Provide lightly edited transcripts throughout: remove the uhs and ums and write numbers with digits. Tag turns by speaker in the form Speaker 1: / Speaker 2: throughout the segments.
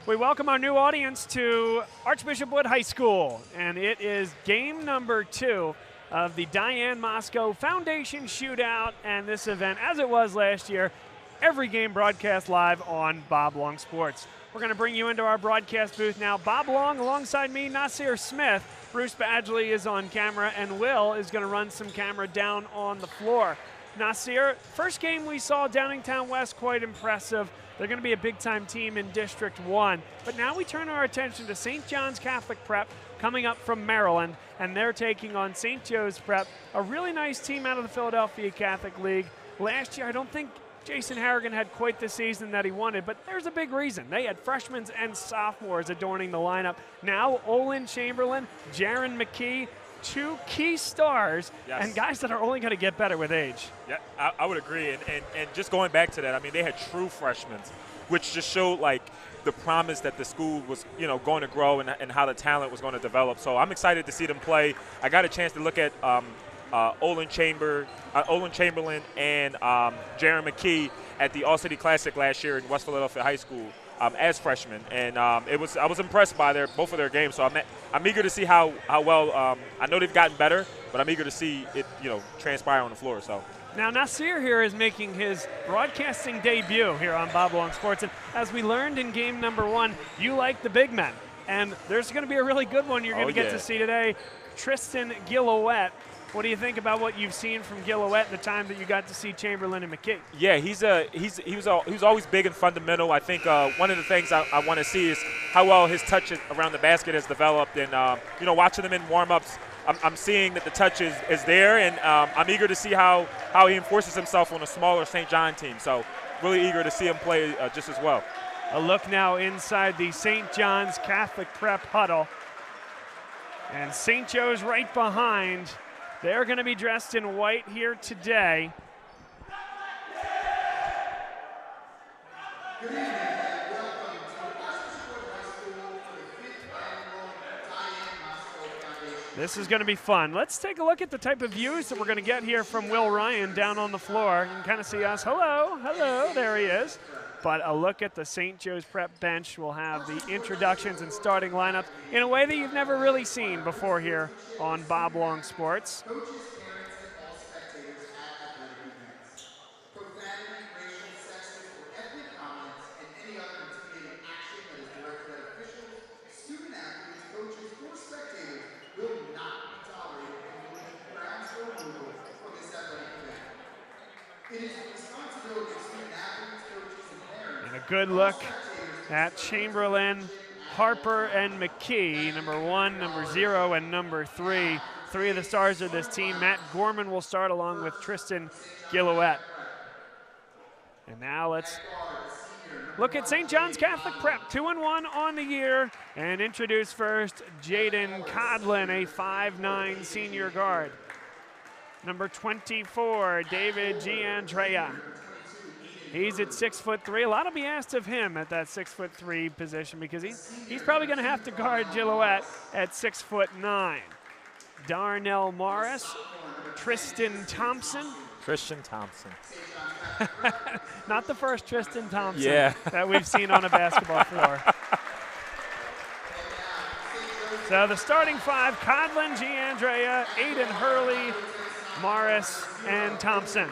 Speaker 1: We welcome our new audience to Archbishop Wood High School, and it is game number 2 of the Diane Mosco Foundation Shootout, and this event, as it was last year, every game broadcast live on Bob Long Sports. We're going to bring you into our broadcast booth now. Bob Long alongside me, Nasir Smith. Bruce Badgley is on camera, and Will is going to run some camera down on the floor. Nasir, first game we saw Downingtown West, quite impressive. They're going to be a big-time team in District 1. But now we turn our attention to St. John's Catholic Prep coming up from Maryland, and they're taking on St. Joe's Prep, a really nice team out of the Philadelphia Catholic League. Last year, I don't think Jason Harrigan had quite the season that he wanted, but there's a big reason. They had freshmen and sophomores adorning the lineup. Now, Olin Chamberlain, Jaron McKee, 2 key stars,
Speaker 2: yes,
Speaker 1: and guys that are only going to get better with age.
Speaker 2: Yeah, I would agree. And just going back to that, I mean, they had true freshmen, which just showed like the promise that the school was, going to grow and how the talent was going to develop. So I'm excited to see them play. I got a chance to look at Olin Chamberlain and Jaron McKee at the All-City Classic last year in West Philadelphia High School as freshmen, and I was impressed by both of their games. So I'm eager to see how well. I know they've gotten better, but I'm eager to see it transpire on the floor. So.
Speaker 1: Now, Nasir here is making his broadcasting debut here on Bob Long Sports. And as we learned in game number 1, you like the big men. And there's going to be a really good one you're going to get to see today, Tristan Gillowette. What do you think about what you've seen from Gillowette the time that you got to see Chamberlain and McKee?
Speaker 2: Yeah, he was always big and fundamental. I think one of the things I want to see is how well his touch around the basket has developed. And, watching him in warm-ups, I'm seeing that the touch is there, and I'm eager to see how he enforces himself on a smaller St. John team. So really eager to see him play just as well.
Speaker 1: A look now inside the St. John's Catholic Prep huddle. And St. Joe's right behind. They're going to be dressed in white here today.
Speaker 3: Good evening and welcome to Archbishop Wood High School for the 5th annual Diane Mosco Foundation.
Speaker 1: This is going to be fun. Let's take a look at the type of views that we're going to get here from Will Ryan down on the floor. You can kind of see us. Hello, hello, there he is. But a look at the St. Joe's Prep bench. We'll have the introductions and starting lineups in a way that you've never really seen before here on Bob Long Sports.
Speaker 3: Coaches, parents, and all spectators at athletic events. Profanity, racial, sexist, or ethnic comments, and any other intimidating action that is directed at officials, student athletes, coaches, or spectators will not be tolerated and will be grounds for removal from this athletic event. It is the responsibility of student athletes, coaches, and parents.
Speaker 1: And a good look at Chamberlain, Harper, and McKee, number 1, number 0, and number 3. 3 of the stars of this team. Matt Gorman will start along with Tristan Gillowette. And now let's look at St. John's Catholic Prep, 2-1 on the year, and introduce first Jaden Codlin, a 5'9" senior guard. Number 24, David Giandrea. He's at 6'3". A lot will be asked of him at that 6'3" position because he's probably going to have to guard Gillowette at 6'9". Darnell Morris, Tristan Thompson.
Speaker 2: Christian Thompson.
Speaker 1: Not the first Tristan Thompson
Speaker 2: Yeah.
Speaker 1: that we've seen on a basketball floor. So the starting 5, Codlin, Giandrea, Aiden Hurley, Morris, and Thompson.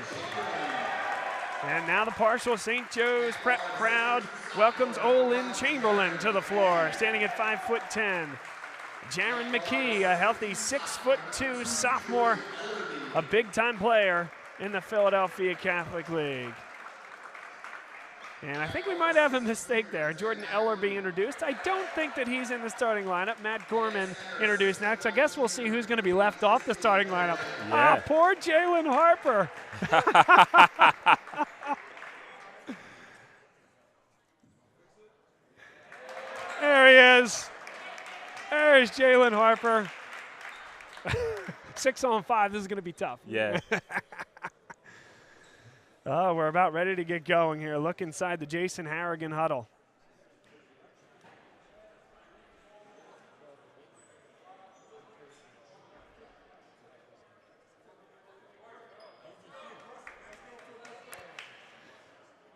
Speaker 1: And now the partial St. Joe's Prep crowd welcomes Olin Chamberlain to the floor, standing at 5'10". Jaron McKee, a healthy 6'2" sophomore, a big-time player in the Philadelphia Catholic League. And I think we might have a mistake there. Jordan Ellerby introduced. I don't think that he's in the starting lineup. Matt Gorman introduced next. I guess we'll see who's going to be left off the starting lineup.
Speaker 2: Yeah.
Speaker 1: Ah, poor Jalen Harper. There he is. There's Jalen Harper. 6-on-5. This is going to be tough.
Speaker 2: Yeah.
Speaker 1: Oh, we're about ready to get going here. Look inside the Jason Harrigan huddle.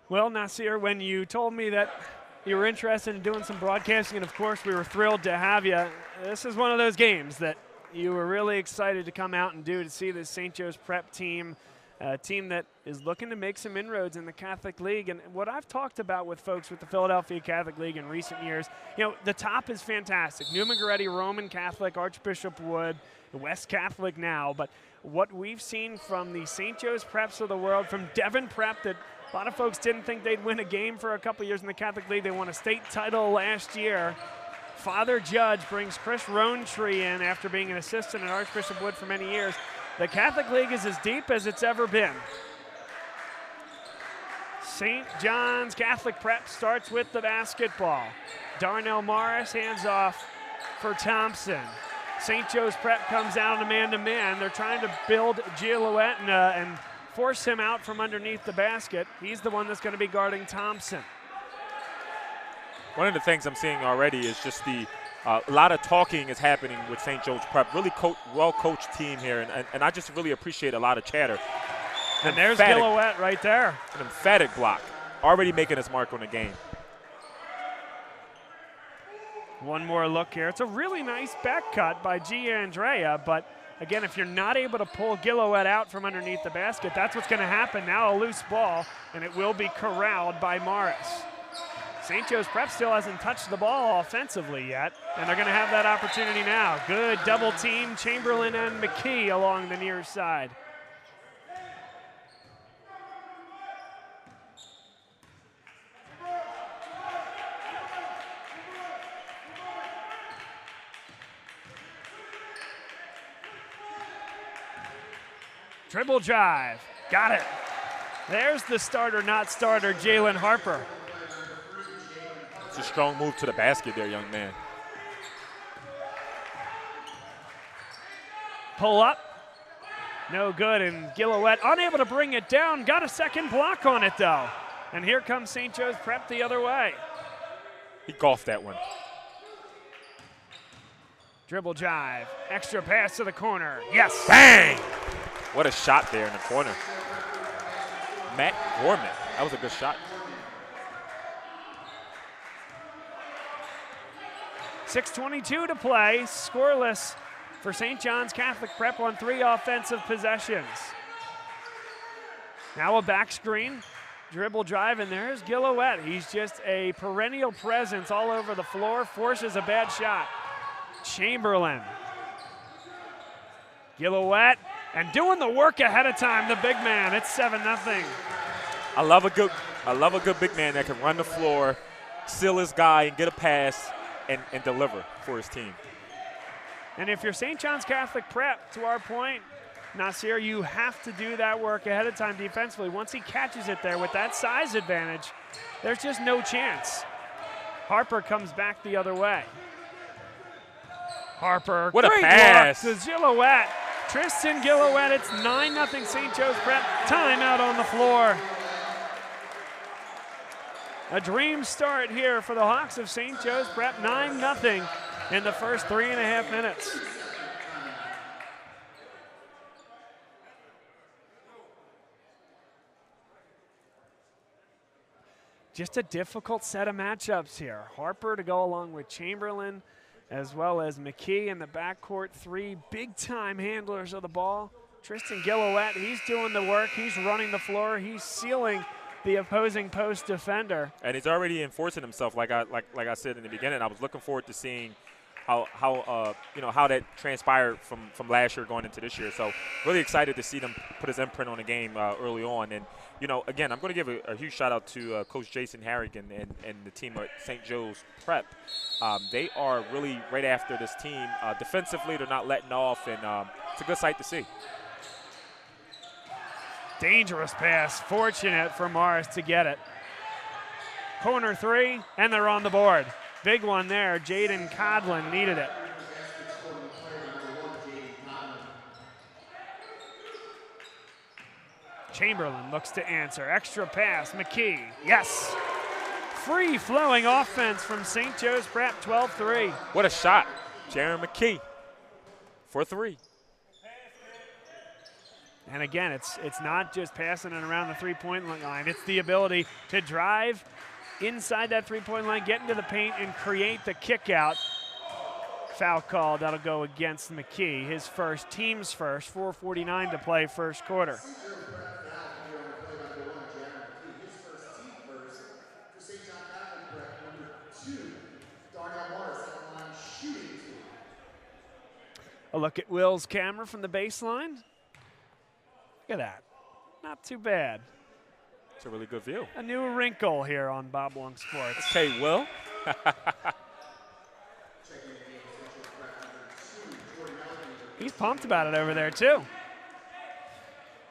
Speaker 1: Well, Nasir, when you told me that you were interested in doing some broadcasting, and of course we were thrilled to have you. This is one of those games that you were really excited to come out and do, to see this St. Joe's Prep team, a team that is looking to make some inroads in the Catholic League. And what I've talked about with folks with the Philadelphia Catholic League in recent years, you know, the top is fantastic. Newman Goretti, Roman Catholic, Archbishop Wood, West Catholic now. But what we've seen from the St. Joe's Preps of the world, from Devon Prep, that a lot of folks didn't think they'd win a game for a couple years in the Catholic League. They won a state title last year. Father Judge brings Chris Roantree in after being an assistant at Archbishop Wood for many years. The Catholic League is as deep as it's ever been. St. John's Catholic Prep starts with the basketball. Darnell Morris hands off for Thompson. St. Joe's Prep comes out on a man-to-man. They're trying to build Gilouette and force him out from underneath the basket. He's the one that's going to be guarding Thompson.
Speaker 2: One of the things I'm seeing already is just a lot of talking is happening with St. Joe's Prep. Really well-coached team here, and I just really appreciate a lot of chatter.
Speaker 1: And there's Gilouette right there.
Speaker 2: An emphatic block, already making his mark on the game.
Speaker 1: One more look here. It's a really nice back cut by Giandrea, but again, if you're not able to pull Gilouette out from underneath the basket, that's what's going to happen. Now a loose ball, and it will be corralled by Morris. St. Joe's Prep still hasn't touched the ball offensively yet, and they're going to have that opportunity now. Good double team, Chamberlain and McKee along the near side. Dribble drive, got it. There's the starter, not starter, Jalen Harper.
Speaker 2: It's a strong move to the basket there, young man.
Speaker 1: Pull up, no good, and Gilouette unable to bring it down. Got a second block on it, though. And here comes St. Joe's Prep the other way.
Speaker 2: He golfed that one.
Speaker 1: Dribble drive, extra pass to the corner. Yes.
Speaker 2: Bang! What a shot there in the corner. Matt Gorman, that was a good shot.
Speaker 1: 6:22 to play, scoreless for St. John's Catholic Prep on 3 offensive possessions. Now a back screen, dribble drive, and there's Gilouette. He's just a perennial presence all over the floor, forces a bad shot. Chamberlain. Gilouette, and doing the work ahead of time, the big man. It's 7-0.
Speaker 2: I love a good big man that can run the floor, seal his guy, and get a pass and deliver for his team.
Speaker 1: And if you're St. John's Catholic Prep, to our point, Nasir, you have to do that work ahead of time defensively. Once he catches it there with that size advantage, there's just no chance. Harper comes back the other way. Harper,
Speaker 2: what a
Speaker 1: great
Speaker 2: pass.
Speaker 1: Look to Gilouette. Tristan Gilouette, it's 9-0 St. Joe's Prep. Timeout on the floor. A dream start here for the Hawks of St. Joe's Prep, 9-0 in the first 3.5 minutes. Just a difficult set of matchups here. Harper to go along with Chamberlain, as well as McKee in the backcourt. 3 big-time handlers of the ball. Tristan Gilouette, he's doing the work. He's running the floor. He's sealing the opposing post defender.
Speaker 2: And he's already enforcing himself, like I said in the beginning. I was looking forward to seeing how that transpired from last year going into this year. So really excited to see them put his imprint on the game early on. And again, I'm going to give a huge shout out to Coach Jason Harrigan and the team at St. Joe's Prep. They are really right after this team. Defensively, they're not letting off, and it's a good sight to see.
Speaker 1: Dangerous pass, fortunate for Morris to get it. Corner 3, and they're on the board. Big one there, Jaden Codlin needed it. Chamberlain looks to answer, extra pass, McKee, yes. Free-flowing offense from St. Joe's Prep, 12-3.
Speaker 2: What a shot, Jaron McKee for 3.
Speaker 1: And again, it's not just passing it around the three-point line. It's the ability to drive inside that three-point line, get into the paint, and create the kick out. Foul call, that'll go against McKee. His first, team's first, 4:49 to play first quarter. A look at Will's camera from the baseline. Look at that. Not too bad.
Speaker 2: It's a really good view.
Speaker 1: A new wrinkle here on Bob Long Sports.
Speaker 2: Okay, Will.
Speaker 1: He's pumped about it over there, too.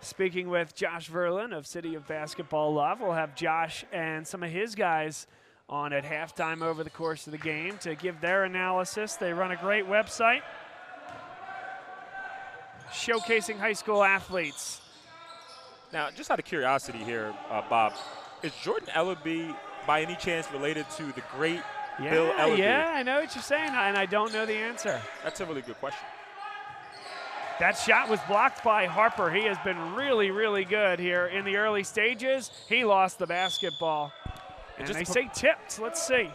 Speaker 1: Speaking with Josh Verlin of City of Basketball Love, we'll have Josh and some of his guys on at halftime over the course of the game to give their analysis. They run a great website showcasing high school athletes.
Speaker 2: Now, just out of curiosity here, Bob, is Jordan Ellaby by any chance related to the great Bill Ellaby?
Speaker 1: Yeah, I know what you're saying, and I don't know the answer.
Speaker 2: That's a really good question.
Speaker 1: That shot was blocked by Harper. He has been really, really good here in the early stages. He lost the basketball. And they say tipped. Let's see.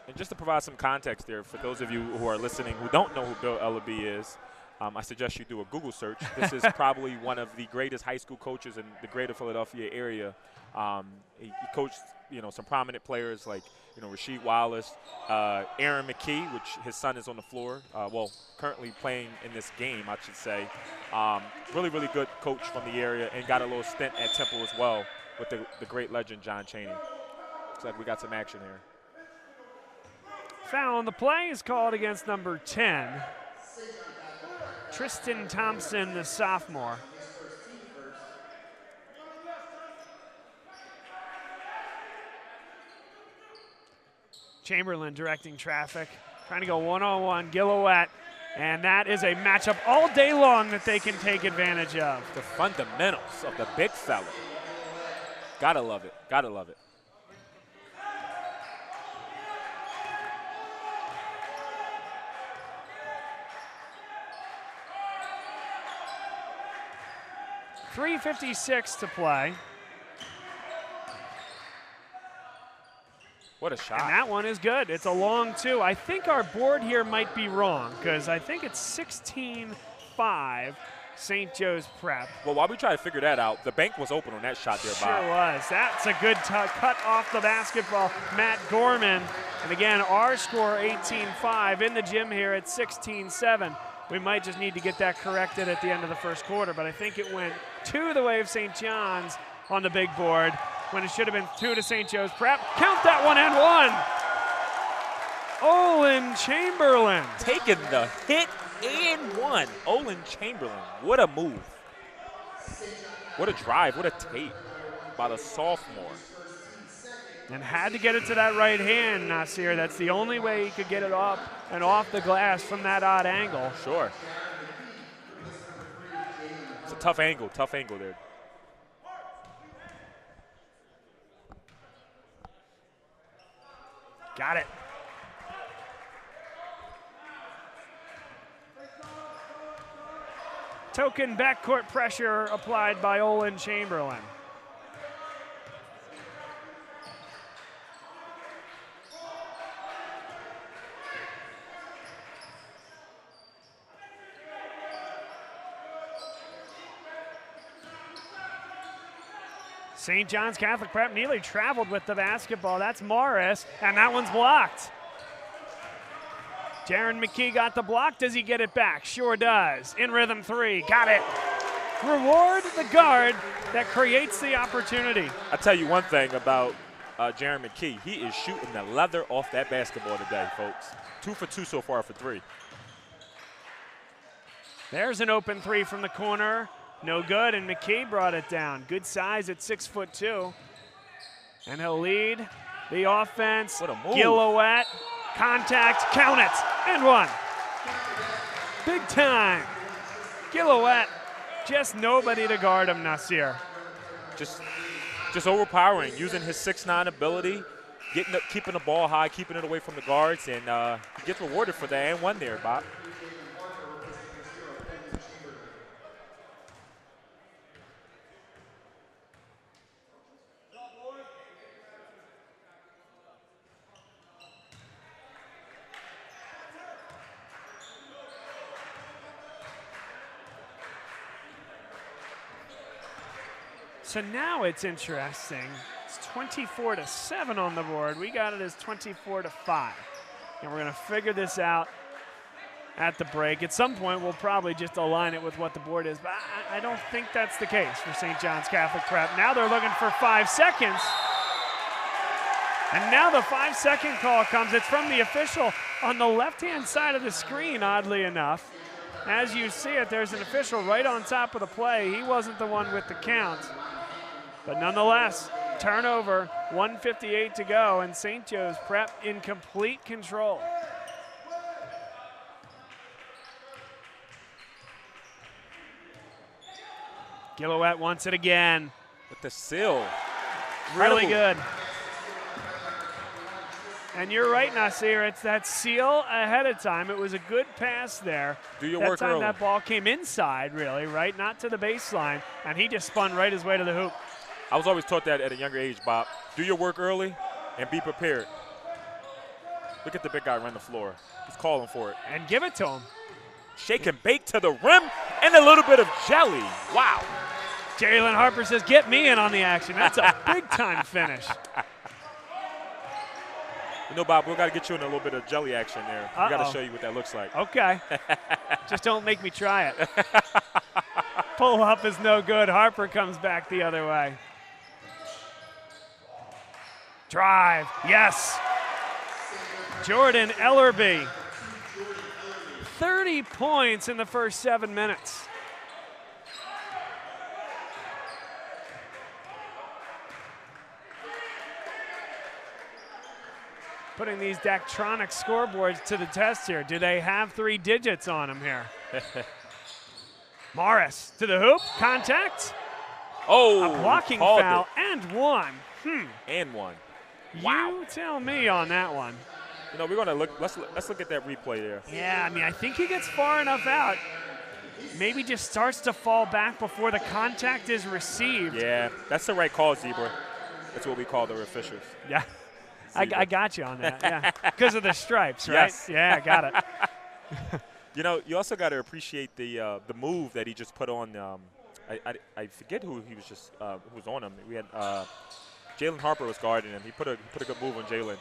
Speaker 2: And just to provide some context there, for those of you who are listening who don't know who Bill Ellaby is, I suggest you do a Google search. This is probably one of the greatest high school coaches in the greater Philadelphia area. He coached, some prominent players like, Rasheed Wallace, Aaron McKee, which his son is on the floor. Currently playing in this game, I should say. Really, really good coach from the area, and got a little stint at Temple as well with the great legend John Chaney. Looks like we got some action here.
Speaker 1: Foul on the play is called against number 10. Tristan Thompson, the sophomore. Chamberlain directing traffic, trying to go one-on-one, Gillowett, and that is a matchup all day long that they can take advantage of.
Speaker 2: The fundamentals of the big fella. Gotta love it, gotta love it.
Speaker 1: .356 to play.
Speaker 2: What a shot.
Speaker 1: And that one is good. It's a long two. I think our board here might be wrong because I think it's 16-5 St. Joe's Prep.
Speaker 2: Well, while we try to figure that out, the bank was open on that shot there, Bob.
Speaker 1: Sure was. That's a good cut off the basketball. Matt Gorman. And again, our score 18-5 in the gym here at 16-7. We might just need to get that corrected at the end of the first quarter, but I think it went to the way of St. John's on the big board when it should have been 2 to St. Joe's Prep. Count that one and one. Olin Chamberlain.
Speaker 2: Taking the hit and one. Olin Chamberlain. What a move. What a drive. What a tape by the sophomore.
Speaker 1: And had to get it to that right hand, Nasir. That's the only way he could get it up and off the glass from that odd angle.
Speaker 2: Sure. It's a tough angle there.
Speaker 1: Got it. Token backcourt pressure applied by Olin Chamberlain. St. John's Catholic Prep nearly traveled with the basketball. That's Morris, and that one's blocked. Jaron McKee got the block. Does he get it back? Sure does. In rhythm three. Got it. Reward the guard that creates the opportunity.
Speaker 2: I'll tell you one thing about Jaron McKee. He is shooting the leather off that basketball today, folks. 2 for 2 so far for 3.
Speaker 1: There's an open three from the corner. No good, and McKee brought it down. Good size at 6'2". And he'll lead the offense.
Speaker 2: What a move.
Speaker 1: Gillowett, contact, count it, and one. Big time. Gillowett, just nobody to guard him, Nasir.
Speaker 2: Just overpowering, using his 6'9" ability, keeping the ball high, keeping it away from the guards, and he gets rewarded for that and one there, Bob.
Speaker 1: So now it's interesting. It's 24-7 on the board. We got it as 24-5. And we're going to figure this out at the break. At some point, we'll probably just align it with what the board is, but I don't think that's the case for St. John's Catholic Prep. Now they're looking for 5 seconds. And now the 5-second call comes. It's from the official on the left-hand side of the screen, oddly enough. As you see it, there's an official right on top of the play. He wasn't the one with the count. But nonetheless, turnover, 1:58 to go, and St. Joe's Prep in complete control. Gillowette wants it again.
Speaker 2: With the seal.
Speaker 1: Really good. And you're right, Nasir. It's that seal ahead of time. It was a good pass there.
Speaker 2: Do your work early.
Speaker 1: That ball came inside, really, right? Not to the baseline. And he just spun right his way to the hoop.
Speaker 2: I was always taught that at a younger age, Bob. Do your work early and be prepared. Look at the big guy run the floor. He's calling for it.
Speaker 1: And give it to him.
Speaker 2: Shake and bake to the rim and a little bit of jelly. Wow.
Speaker 1: Jalen Harper says, get me in on the action. That's a big-time finish.
Speaker 2: You know, Bob, we've got to get you in a little bit of jelly action there. We got to show you what that looks like.
Speaker 1: Okay. Just don't make me try it. Pull up is no good. Harper comes back the other way. Drive. Yes. Jordan Ellerby. 30 points in the first 7 minutes. Putting these Daktronic scoreboards to the test here. Do they have 3 digits on them here? Morris to the hoop. Contact.
Speaker 2: Oh,
Speaker 1: a blocking foul and one.
Speaker 2: And one.
Speaker 1: Wow. You tell me on that one.
Speaker 2: You know, we're gonna look. Let's look at that replay there.
Speaker 1: Yeah, I mean, I think he gets far enough out. Maybe just starts to fall back before the contact is received.
Speaker 2: Yeah, that's the right call, Zebra. That's what we call the officials.
Speaker 1: Yeah, I got you on that. Yeah, because of the stripes, right?
Speaker 2: Yes.
Speaker 1: Yeah, I got it.
Speaker 2: You know, you also got to appreciate the move that he just put on. I forget who he was just who was on him. We had Jalen Harper was guarding him. He put a good move on Jalen.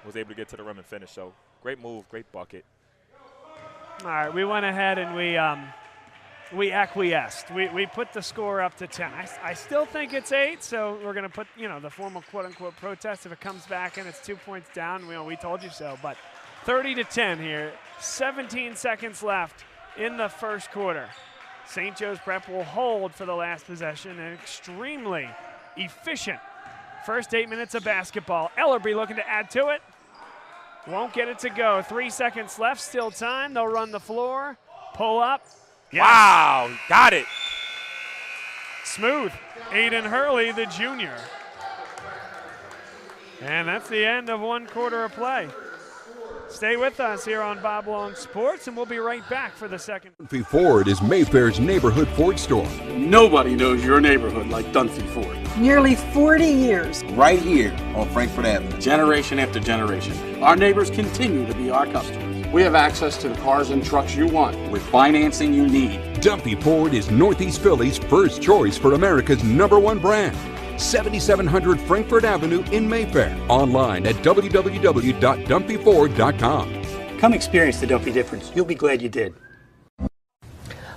Speaker 2: Was able to get to the rim and finish. So great move, great bucket.
Speaker 1: All right, we went ahead and we acquiesced. We put the score up to 10. I still think it's 8, so we're going to put, you know, the formal quote-unquote protest if it comes back and it's 2 points down. We told you so. But 30-10 here. 17 seconds left in the first quarter. St. Joe's Prep will hold for the last possession. An extremely efficient first 8 minutes of basketball. Ellerby looking to add to it. Won't get it to go. 3 seconds left, still time. They'll run the floor, pull up. Yes.
Speaker 2: Wow, got it.
Speaker 1: Smooth. Aiden Hurley, the junior. And that's the end of 1 quarter of play. Stay with us here on Bob Long Sports, and we'll be right back for the second.
Speaker 4: Dunphy Ford is Mayfair's neighborhood Ford store.
Speaker 5: Nobody knows your neighborhood like Dunphy Ford.
Speaker 6: Nearly 40 years.
Speaker 7: Right here on Frankfurt Avenue.
Speaker 5: Generation after generation. Our neighbors continue to be our customers. We have access to the cars and trucks you want with financing you need.
Speaker 4: Dunphy Ford is Northeast Philly's first choice for America's #1 brand. 7700 Frankfurt Avenue in Mayfair. Online at www.dunphyford.com.
Speaker 8: Come experience the Dunphy difference. You'll be glad you did.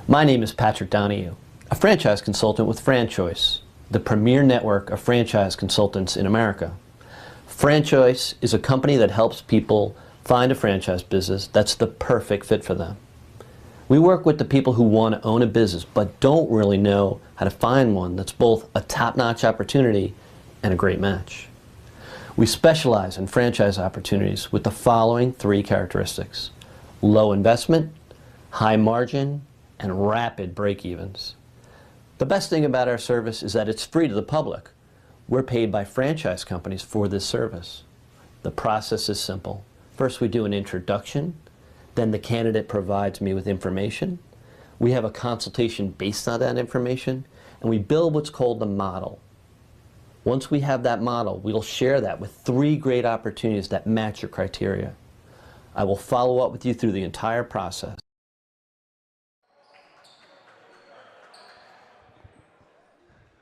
Speaker 9: My name is Patrick Donahue, a franchise consultant with FranChoice, the premier network of franchise consultants in America. FranChoice is a company that helps people find a franchise business that's the perfect fit for them. We work with the people who want to own a business but don't really know how to find one that's both a top-notch opportunity and a great match. We specialize in franchise opportunities with the following 3 characteristics: low investment, high margin, and rapid break-evens. The best thing about our service is that it's free to the public. We're paid by franchise companies for this service. The process is simple. First, we do an introduction. Then the candidate provides me with information. We have a consultation based on that information, and we build what's called the model. Once we have that model, we'll share that with 3 great opportunities that match your criteria. I will follow up with you through the entire process.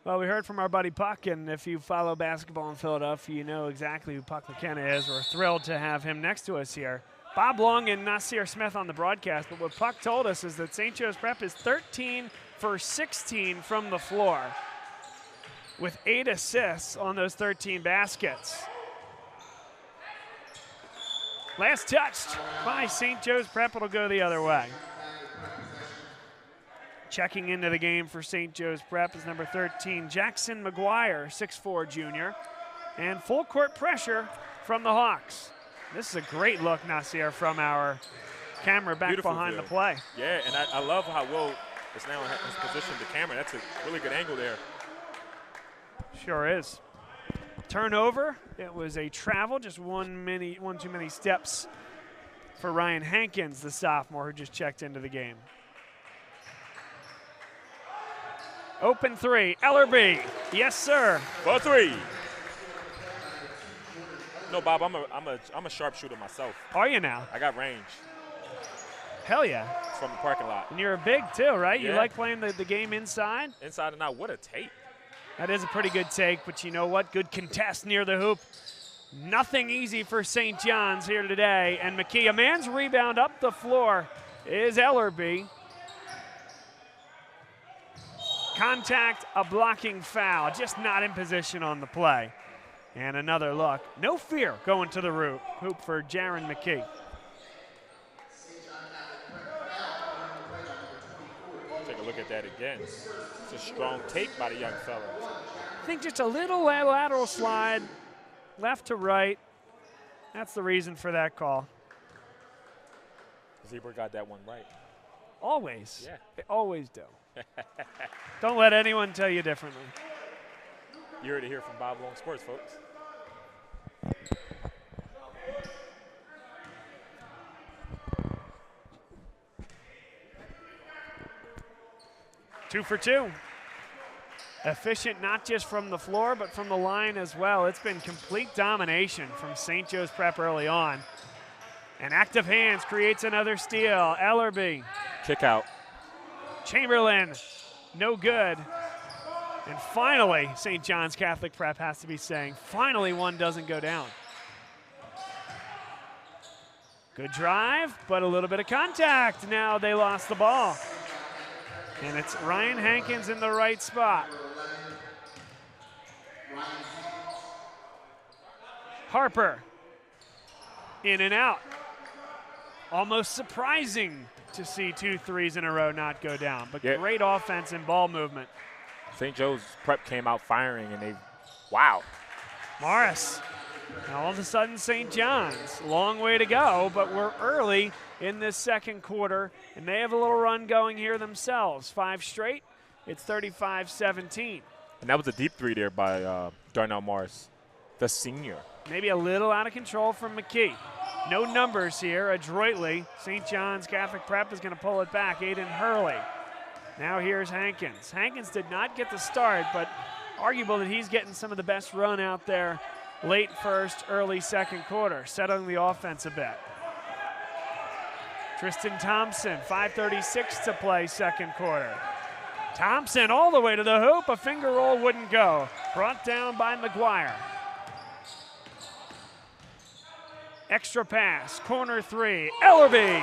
Speaker 1: Well, we heard from our buddy Puck, and if you follow basketball in Philadelphia, you know exactly who Puck McKenna is. We're thrilled to have him next to us here. Bob Long and Nasir Smith on the broadcast, but what Puck told us is that St. Joe's Prep is 13 for 16 from the floor with 8 assists on those 13 baskets. Last touched by St. Joe's Prep. It'll go the other way. Checking into the game for St. Joe's Prep is number 13, Jackson McGuire, 6'4" junior. And full court pressure from the Hawks. This is a great look, Nasir, from our camera back
Speaker 2: Beautiful
Speaker 1: behind
Speaker 2: view.
Speaker 1: the play.
Speaker 2: Yeah, and I love how Will is now in his position the camera. That's a really good angle there.
Speaker 1: Sure is. Turnover. It was a travel, just one too many steps for Ryan Hankins, the sophomore who just checked into the game. Open three, Ellerby. Yes, sir.
Speaker 2: For 3. No, Bob, I'm a sharpshooter myself.
Speaker 1: Are you now?
Speaker 2: I got range.
Speaker 1: Hell yeah.
Speaker 2: It's from the parking lot.
Speaker 1: And you're a big too, right?
Speaker 2: Yeah.
Speaker 1: You like playing the game inside?
Speaker 2: Inside and out, what a take.
Speaker 1: That is a pretty good take, but you know what? Good contest near the hoop. Nothing easy for St. John's here today. And McKee, a man's rebound up the floor is Ellerby. Contact, a blocking foul, just not in position on the play. And another look. No fear going to the hoop for Jaron McKee.
Speaker 2: Take a look at that again. It's a strong take by the young fella.
Speaker 1: I think just a little lateral slide, left to right. That's the reason for that call.
Speaker 2: Zebra got that one right.
Speaker 1: Always.
Speaker 2: Yeah.
Speaker 1: They always do. Don't let anyone tell you differently.
Speaker 2: You heard it here from Bob Long Sports, folks.
Speaker 1: Two for two. Efficient not just from the floor, but from the line as well. It's been complete domination from St. Joe's Prep early on. And active hands creates another steal. Ellerby.
Speaker 2: Kick out.
Speaker 1: Chamberlain, no good. And finally, St. John's Catholic Prep has to be saying, finally one doesn't go down. Good drive, but a little bit of contact. Now they lost the ball. And it's Ryan Hankins in the right spot. Harper, in and out. Almost surprising to see 2 threes in a row not go down, but
Speaker 2: yeah.
Speaker 1: Great offense and ball movement.
Speaker 2: St. Joe's Prep came out firing, and wow.
Speaker 1: Morris. Now all of a sudden St. John's, long way to go, but we're early in this second quarter, and they have a little run going here themselves. 5 straight, it's 35-17.
Speaker 2: And that was a deep 3 there by Darnell Morris, the senior.
Speaker 1: Maybe a little out of control from McKee. No numbers here, adroitly. St. John's Catholic Prep is going to pull it back. Aiden Hurley. Now here's Hankins. Hankins did not get the start, but arguable that he's getting some of the best run out there late first, early second quarter, settling the offense a bit. Tristan Thompson, 5:36 to play second quarter. Thompson all the way to the hoop. A finger roll wouldn't go. Brought down by McGuire. Extra pass, corner 3, Ellerby.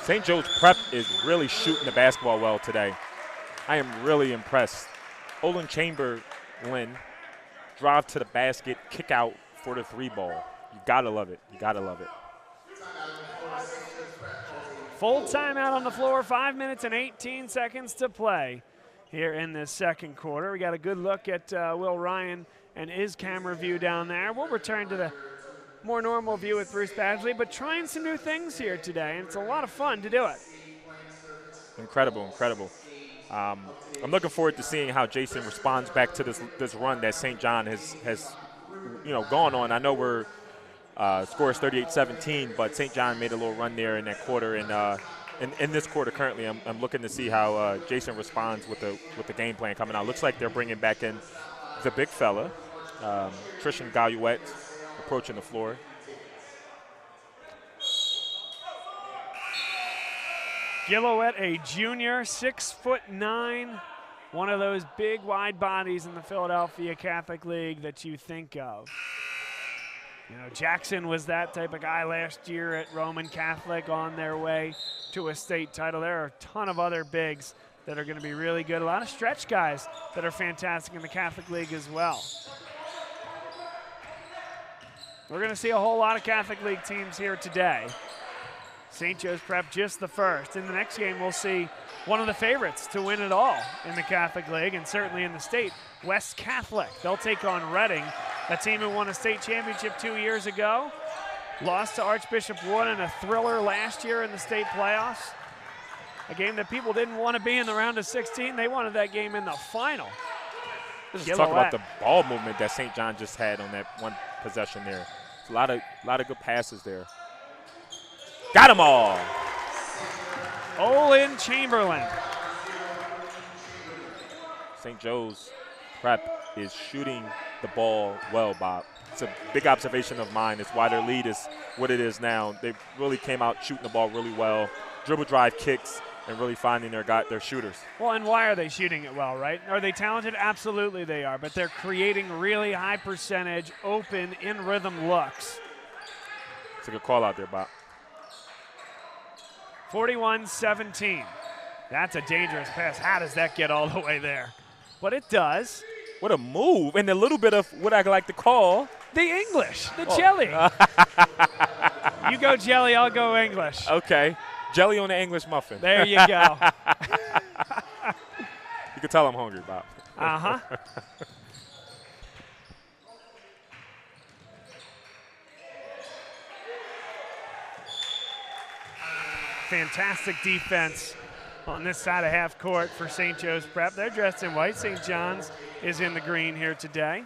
Speaker 2: St. Joe's Prep is really shooting the basketball well today. I am really impressed. Olin Chamberlain, drive to the basket, kick out for the 3 ball. You gotta love it. You gotta love it.
Speaker 1: Full timeout on the floor, 5 minutes and 18 seconds to play here in this second quarter. We got a good look at Will Ryan and his camera view down there. We'll return to the more normal view with Bruce Badgley, but trying some new things here today, and it's a lot of fun to do it.
Speaker 2: Incredible, incredible. I'm looking forward to seeing how Jason responds back to this run that St. John has gone on. I know we're score is 38-17, but St. John made a little run there in that quarter, and in this quarter currently, I'm looking to see how Jason responds with the game plan coming out. Looks like they're bringing back in the big fella, Trishan Galouette, approaching the floor.
Speaker 1: Galouette, a junior, 6'9", one of those big, wide bodies in the Philadelphia Catholic League that you think of. You know, Jackson was that type of guy last year at Roman Catholic on their way to a state title. There are a ton of other bigs that are going to be really good. A lot of stretch guys that are fantastic in the Catholic League as well. We're going to see a whole lot of Catholic League teams here today. St. Joe's Prep just the first. In the next game, we'll see one of the favorites to win it all in the Catholic League and certainly in the state, West Catholic. They'll take on Reading, a team who won a state championship 2 years ago, lost to Archbishop Wood in a thriller last year in the state playoffs. A game that people didn't want to be in the round of 16. They wanted that game in the final.
Speaker 2: Let's just talk about the ball movement that St. John just had on that one possession there. It's a lot of good passes there. Got them all.
Speaker 1: Olin Chamberlain.
Speaker 2: St. Joe's Prep is shooting the ball well, Bob. It's a big observation of mine. It's why their lead is what it is now. They really came out shooting the ball really well. Dribble drive kicks and really finding their shooters. Well,
Speaker 1: and why are they shooting it well, right? Are they talented? Absolutely they are, but they're creating really high percentage, open, in rhythm looks.
Speaker 2: It's a good call out there, Bob.
Speaker 1: 41-17. That's a dangerous pass. How does that get all the way there? But it does.
Speaker 2: What a move. And a little bit of what I like to call
Speaker 1: the English, the jelly. You go jelly, I'll go English.
Speaker 2: Okay. Jelly on the English muffin.
Speaker 1: There you go.
Speaker 2: You can tell I'm hungry, Bob.
Speaker 1: Uh-huh. Fantastic defense on this side of half court for St. Joe's Prep. They're dressed in white. St. John's is in the green here today.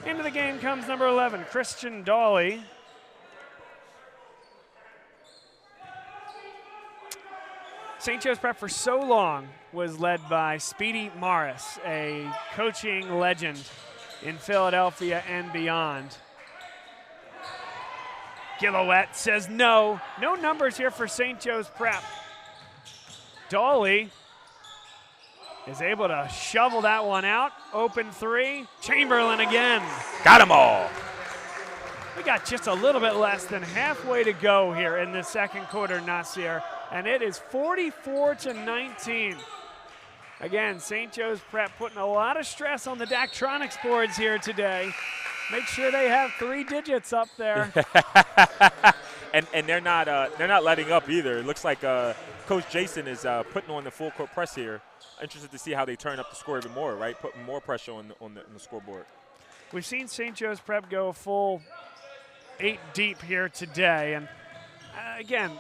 Speaker 1: Into the game comes number 11, Christian Dawley. St. Joe's Prep for so long was led by Speedy Morris, a coaching legend in Philadelphia and beyond. Gillowette says no. No numbers here for St. Joe's Prep. Dawley is able to shovel that one out. Open three. Chamberlain again.
Speaker 2: Got them all.
Speaker 1: We got just a little bit less than halfway to go here in the second quarter, Nasir. And it is 44-19. Again, St. Joe's Prep putting a lot of stress on the Daktronics boards here today. Make sure they have 3 digits up there.
Speaker 2: and they're not letting up either. It looks like Coach Jason is putting on the full court press here. Interested to see how they turn up the score even more, right? Putting more pressure on the scoreboard.
Speaker 1: We've seen St. Joe's Prep go a full 8 deep here today. And again,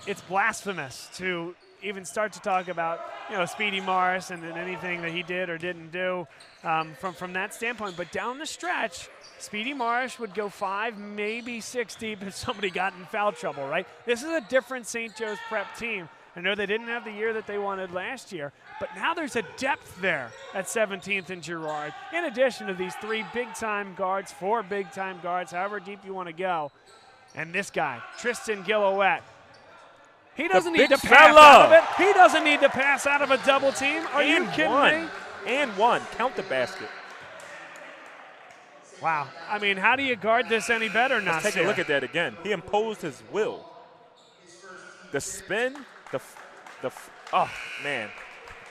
Speaker 1: it's blasphemous to even start to talk about, Speedy Morris and anything that he did or didn't do from that standpoint. But down the stretch, Speedy Morris would go 5, maybe 6 deep if somebody got in foul trouble, right? This is a different St. Joe's Prep team. I know they didn't have the year that they wanted last year, but now there's a depth there at 17th and Girard. In addition to these 3 big-time guards, 4 big-time guards, however deep you want to go. And this guy, Tristan Gillowette, he doesn't need to pass out of it. He doesn't need to pass out of a double team. Are you kidding me?
Speaker 2: And one. Count the basket.
Speaker 1: Wow. I mean, how do you guard this any better, Nasir?
Speaker 2: Let's take a look at that again. He imposed his will. The spin, oh, man.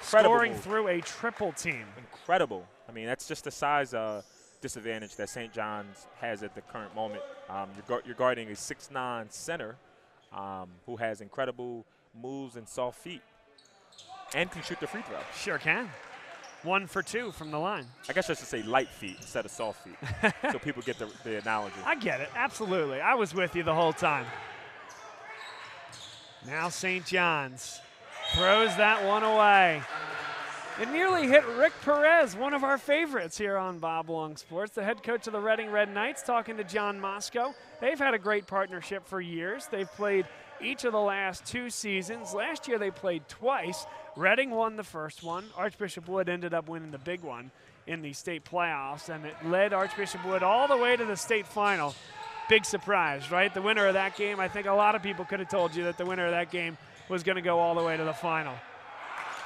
Speaker 2: Incredible
Speaker 1: scoring
Speaker 2: move.
Speaker 1: Through a triple team.
Speaker 2: Incredible. I mean, that's just the size disadvantage that St. John's has at the current moment. You're guarding a 6'9" center who has incredible moves and soft feet and can shoot the free throw.
Speaker 1: Sure can. 1 for 2 from the line.
Speaker 2: I guess I should say light feet instead of soft feet so people get the analogy.
Speaker 1: I get it. Absolutely. I was with you the whole time. Now St. John's throws that one away. It nearly hit Rick Perez, one of our favorites here on Bob Long Sports, the head coach of the Reading Red Knights, talking to John Mosco. They've had a great partnership for years. They've played each of the last 2 seasons. Last year they played twice. Reading won the first one. Archbishop Wood ended up winning the big one in the state playoffs, and it led Archbishop Wood all the way to the state final. Big surprise, right? The winner of that game, I think a lot of people could have told you that the winner of that game was going to go all the way to the final.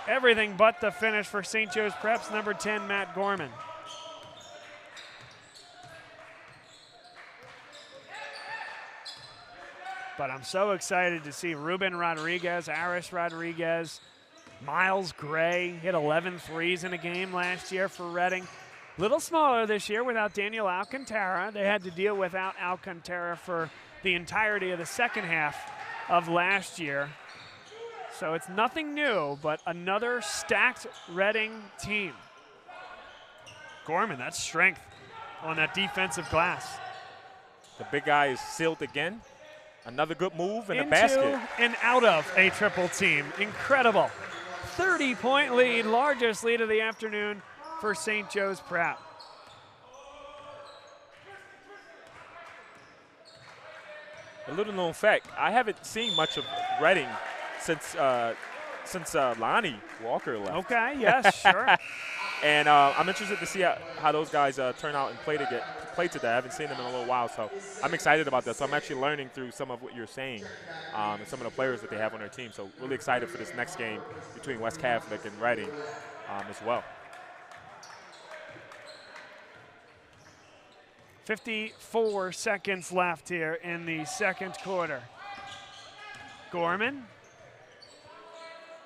Speaker 1: everything but the finish for St. Joe's Prep's number 10, Matt Gorman. But I'm so excited to see Ruben Rodriguez, Aris Rodriguez, Miles Gray hit 11 threes in a game last year for Reading. Little smaller this year without Daniel Alcantara. They had to deal without Alcantara for the entirety of the second half of last year. So it's nothing new, but another stacked Reading team. Gorman, that's strength on that defensive glass.
Speaker 2: The big guy is sealed again. Another good move and a basket.
Speaker 1: Into and out of a triple team. Incredible. 30-point lead, largest lead of the afternoon for St. Joe's Prep.
Speaker 2: A little known fact, I haven't seen much of Reading since Lonnie Walker left.
Speaker 1: Okay, yes, sure.
Speaker 2: And I'm interested to see how those guys turn out and play today. I haven't seen them in a little while, so I'm excited about that. So I'm actually learning through some of what you're saying and some of the players that they have on their team. So really excited for this next game between West Catholic and Reading as well.
Speaker 1: 54 seconds left here in the second quarter. Gorman.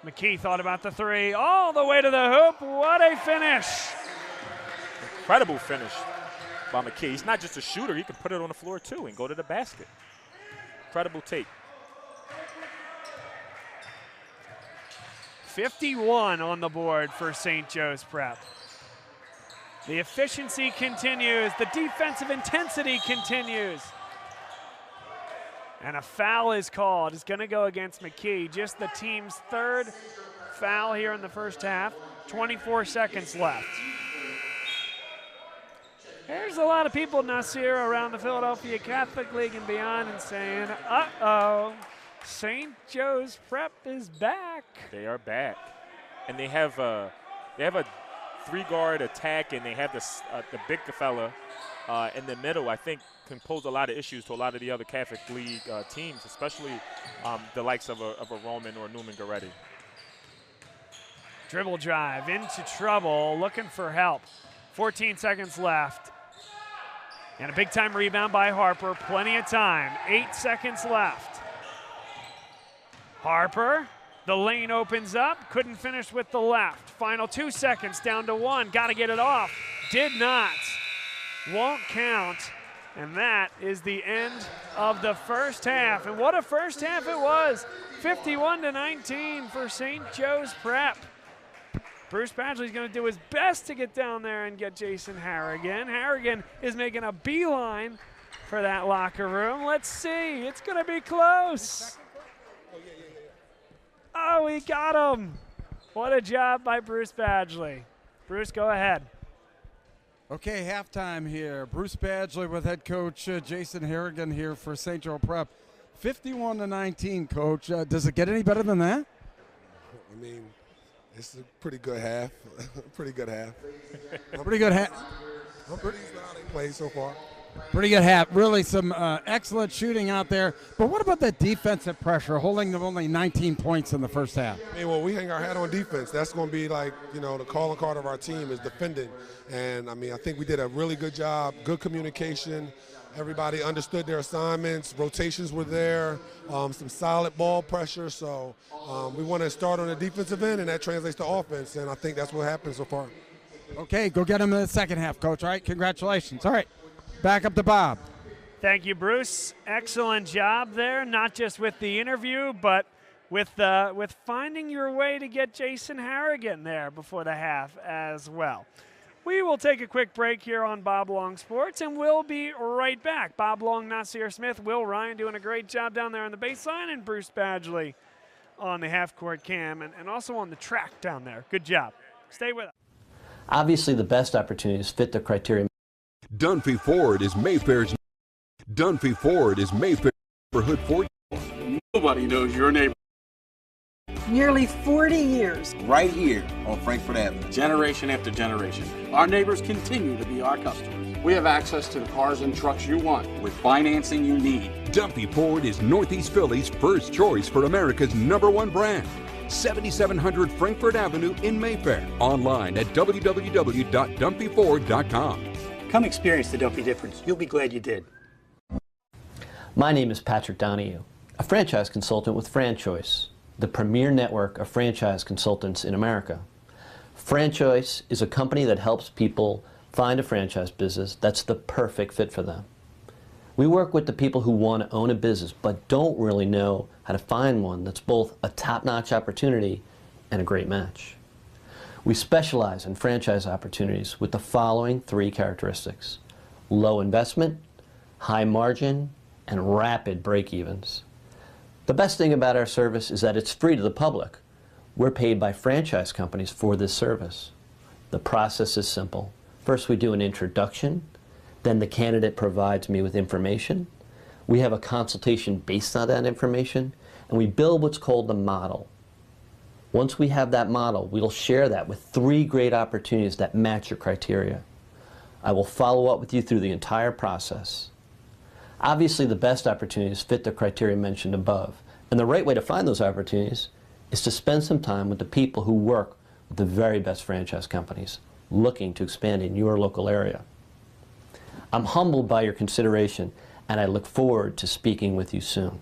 Speaker 1: McKee thought about the three, all the way to the hoop. What a finish.
Speaker 2: Incredible finish by McKee. He's not just a shooter. He can put it on the floor, too, and go to the basket. Incredible take.
Speaker 1: 51 on the board for St. Joe's Prep. The efficiency continues. The defensive intensity continues. And a foul is called. It's going to go against McKee. Just the team's third foul here in the first half. 24 seconds left. There's a lot of people, Nasir, around the Philadelphia Catholic League and beyond and saying, uh-oh, St. Joe's Prep is back.
Speaker 2: They are back. And they have a three-guard attack, and they have the big fella in the middle, I think, can pose a lot of issues to a lot of the other Catholic League teams, especially the likes of a Roman or Newman Goretti.
Speaker 1: Dribble drive into trouble, looking for help. 14 seconds left. And a big-time rebound by Harper. Plenty of time. 8 seconds left. Harper, the lane opens up. Couldn't finish with the left. Final 2 seconds, down to 1. Got to get it off. Did not. Won't count. And that is the end of the first half. And what a first half it was. 51-19 for St. Joe's Prep. Bruce Badgley's going to do his best to get down there and get Jason Harrigan. Harrigan is making a beeline for that locker room. Let's see. It's going to be close. Oh, he got him. What a job by Bruce Badgley. Bruce, go ahead.
Speaker 10: Okay, halftime here. Bruce Badgley with head coach Jason Harrigan here for St. Joe Prep. 51-19, Coach. Does it get any better than that?
Speaker 11: I mean, it's a pretty good half. Pretty good half.
Speaker 10: Pretty good half.
Speaker 11: I'm pretty pleased with how they played so far.
Speaker 10: Pretty good half. Really some excellent shooting out there. But what about that defensive pressure, holding them only 19 points in the first half?
Speaker 11: I mean, well, we hang our hat on defense. That's going to be like, you know, the calling card of our team is defending. And, I mean, I think we did a really good job, good communication. Everybody understood their assignments. Rotations were there, some solid ball pressure. So we want to start on the defensive end, and that translates to offense. And I think that's what happened so far.
Speaker 10: Okay, go get them in the second half, Coach. All right, congratulations. All right, back up to Bob.
Speaker 1: Thank you, Bruce. Excellent job there, not just with the interview, but with finding your way to get Jason Harrigan there before the half as well. We will take a quick break here on Bob Long Sports, and we'll be right back. Bob Long, Nasir Smith, Will Ryan doing a great job down there on the baseline, and Bruce Badgley on the half-court cam and also on the track down there. Good job. Stay with us.
Speaker 9: Obviously, the best opportunities fit the criteria.
Speaker 4: Dunphy Ford is Mayfair's neighborhood Ford.
Speaker 5: Nobody knows your neighbor.
Speaker 6: Nearly 40 years.
Speaker 7: Right here on Frankfurt Avenue.
Speaker 5: Generation after generation, our neighbors continue to be our customers. We have access to the cars and trucks you want with financing you need.
Speaker 4: Dunphy Ford is Northeast Philly's first choice for America's #1 brand. 7700 Frankfurt Avenue in Mayfair. Online at www.dumpyford.com.
Speaker 8: Come experience the Dumpy difference. You'll be glad you did.
Speaker 9: My name is Patrick Donahue, a franchise consultant with FranChoice, the premier network of franchise consultants in America. FranChoice is a company that helps people find a franchise business that's the perfect fit for them. We work with the people who want to own a business but don't really know how to find one that's both a top-notch opportunity and a great match. We specialize in franchise opportunities with the following 3 characteristics: low investment, high margin, and rapid break-evens. The best thing about our service is that it's free to the public. We're paid by franchise companies for this service. The process is simple. First, we do an introduction. Then the candidate provides me with information. We have a consultation based on that information, and we build what's called the model. Once we have that model, we'll share that with 3 great opportunities that match your criteria. I will follow up with you through the entire process. Obviously, the best opportunities fit the criteria mentioned above, and the right way to find those opportunities is to spend some time with the people who work with the very best franchise companies looking to expand in your local area. I'm humbled by your consideration, and I look forward to speaking with you soon.